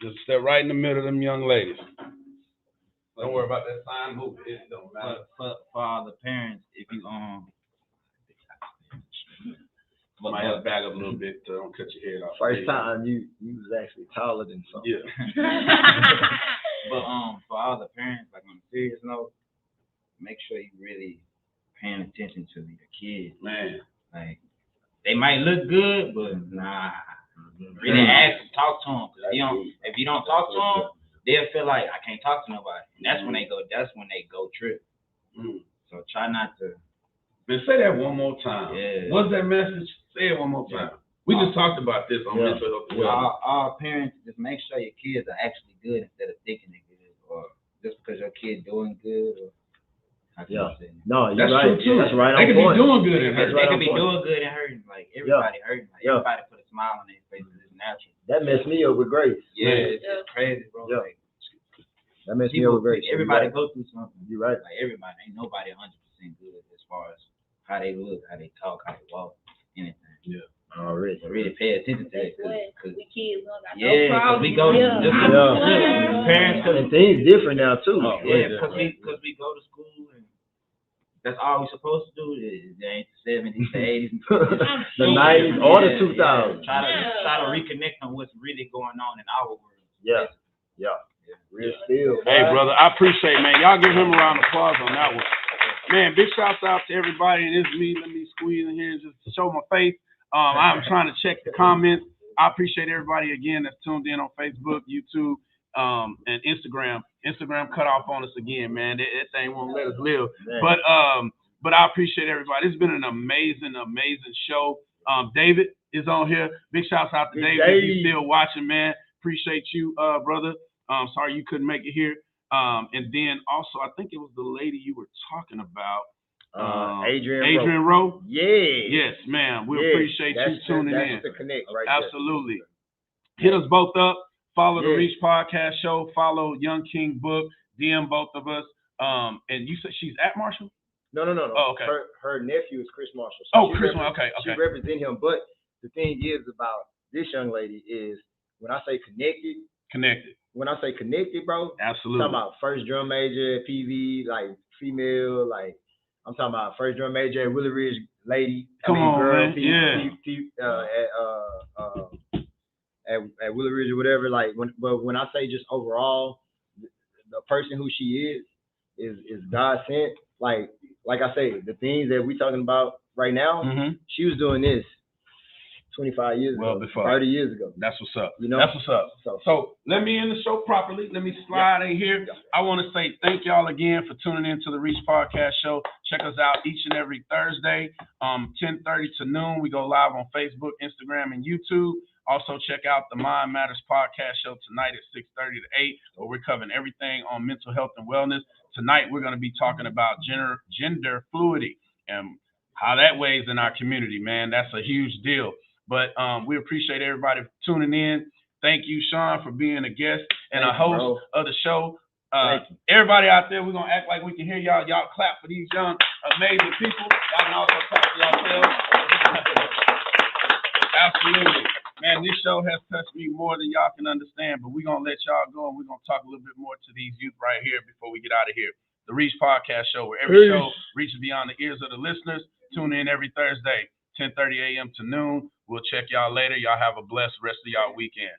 Just step right in the middle of them young ladies. Don't worry about that sign moving. It don't matter. For all the parents, if you might have to back up a little bit so don't cut your head off. First time you was actually taller than something. Yeah. But for all the parents, like on a serious note, make sure you really paying attention to your kids. Man. Like they might look good, but nah. Really ask them, talk to them. Cause if you don't talk to them, they'll feel like I can't talk to nobody. And that's when they go trip. So try not to. Man, say that one more time. Yeah. What's that message? Say it one more time. We just talked about this on Mental Health and Wellness. All parents, just make sure your kids are actually good instead of thinking they're good, or just because your kid doing good. Or how can I say it? No, you're that's right. True too. That's right. They can be doing good and hurting. They can be doing good and hurting. Like everybody hurting. Like everybody put a smile on their face. It's natural. That messed me up with Grace. Yeah, it's crazy, bro. Yeah. Like, that messed me up with Grace. Everybody go through something. You're right. Like everybody, ain't nobody 100% good as far as how they look, how they talk, how they walk, anything. Yeah. Already. So really pay attention to it. Cause we kids don't got no problem. We go parents, and things different now too. Because we go to school and that's all we're supposed to do. It ain't the 70s, the 80s, the 90s, or the 2000s. Try to reconnect on what's really going on in our world. Yeah. Real still. Hey, brother, I appreciate it, man. Y'all give him a round of applause on that one. Man, big shouts out to everybody. And it's me. Let me squeeze in here and just show my face. I'm trying to check the comments. I appreciate everybody again that's tuned in on Facebook, YouTube, and Instagram. Instagram cut off on us again, man. That thing won't let us live. But But I appreciate everybody. It's been an amazing, amazing show. David is on here. Big shouts out to David. If you're still watching, man. Appreciate you, brother. Sorry you couldn't make it here. And then also, I think it was the lady you were talking about. Adrian Rowe. Yeah. Yes, man. We appreciate you tuning in. That's the connect right Absolutely. Hit us both up. Follow the Reach Podcast Show. Follow Young King Book. DM both of us. And you said she's at Marshall? No. Oh, okay. Her nephew is Chris Marshall. So Chris. Okay. She represents him. But the thing is about this young lady is when I say connected. When I say connected, bro, absolutely. I'm talking about first drum major at PV, like female, like I'm talking about first drum major at Willie Ridge lady. Come on, girl, man. At Willie Ridge or whatever. Like when I say just overall, the person who she is God sent. Like I say, the things that we talking about right now, she was doing this 25 years ago, before 30 years ago. That's what's up. You know? That's what's up. So let me end the show properly. Let me slide in here. I want to say thank y'all again for tuning in to the Reach Podcast Show. Check us out each and every Thursday, 10:30 to noon. We go live on Facebook, Instagram, and YouTube. Also, check out the Mind Matters Podcast Show tonight at 6:30 to 8, where we're covering everything on mental health and wellness. Tonight, we're going to be talking about gender fluidity and how that weighs in our community, man. That's a huge deal. But we appreciate everybody for tuning in. Thank you, Shawn, for being a guest and a host of the show. Everybody out there, we're going to act like we can hear y'all. Y'all clap for these young, amazing people. Y'all can also clap for yourselves. Absolutely. Man, this show has touched me more than y'all can understand, but we're going to let y'all go, and we're going to talk a little bit more to these youth right here before we get out of here. The Reach Podcast Show, where every show reaches beyond the ears of the listeners. Tune in every Thursday, 10:30 a.m. to noon. We'll check y'all later. Y'all have a blessed rest of y'all weekend.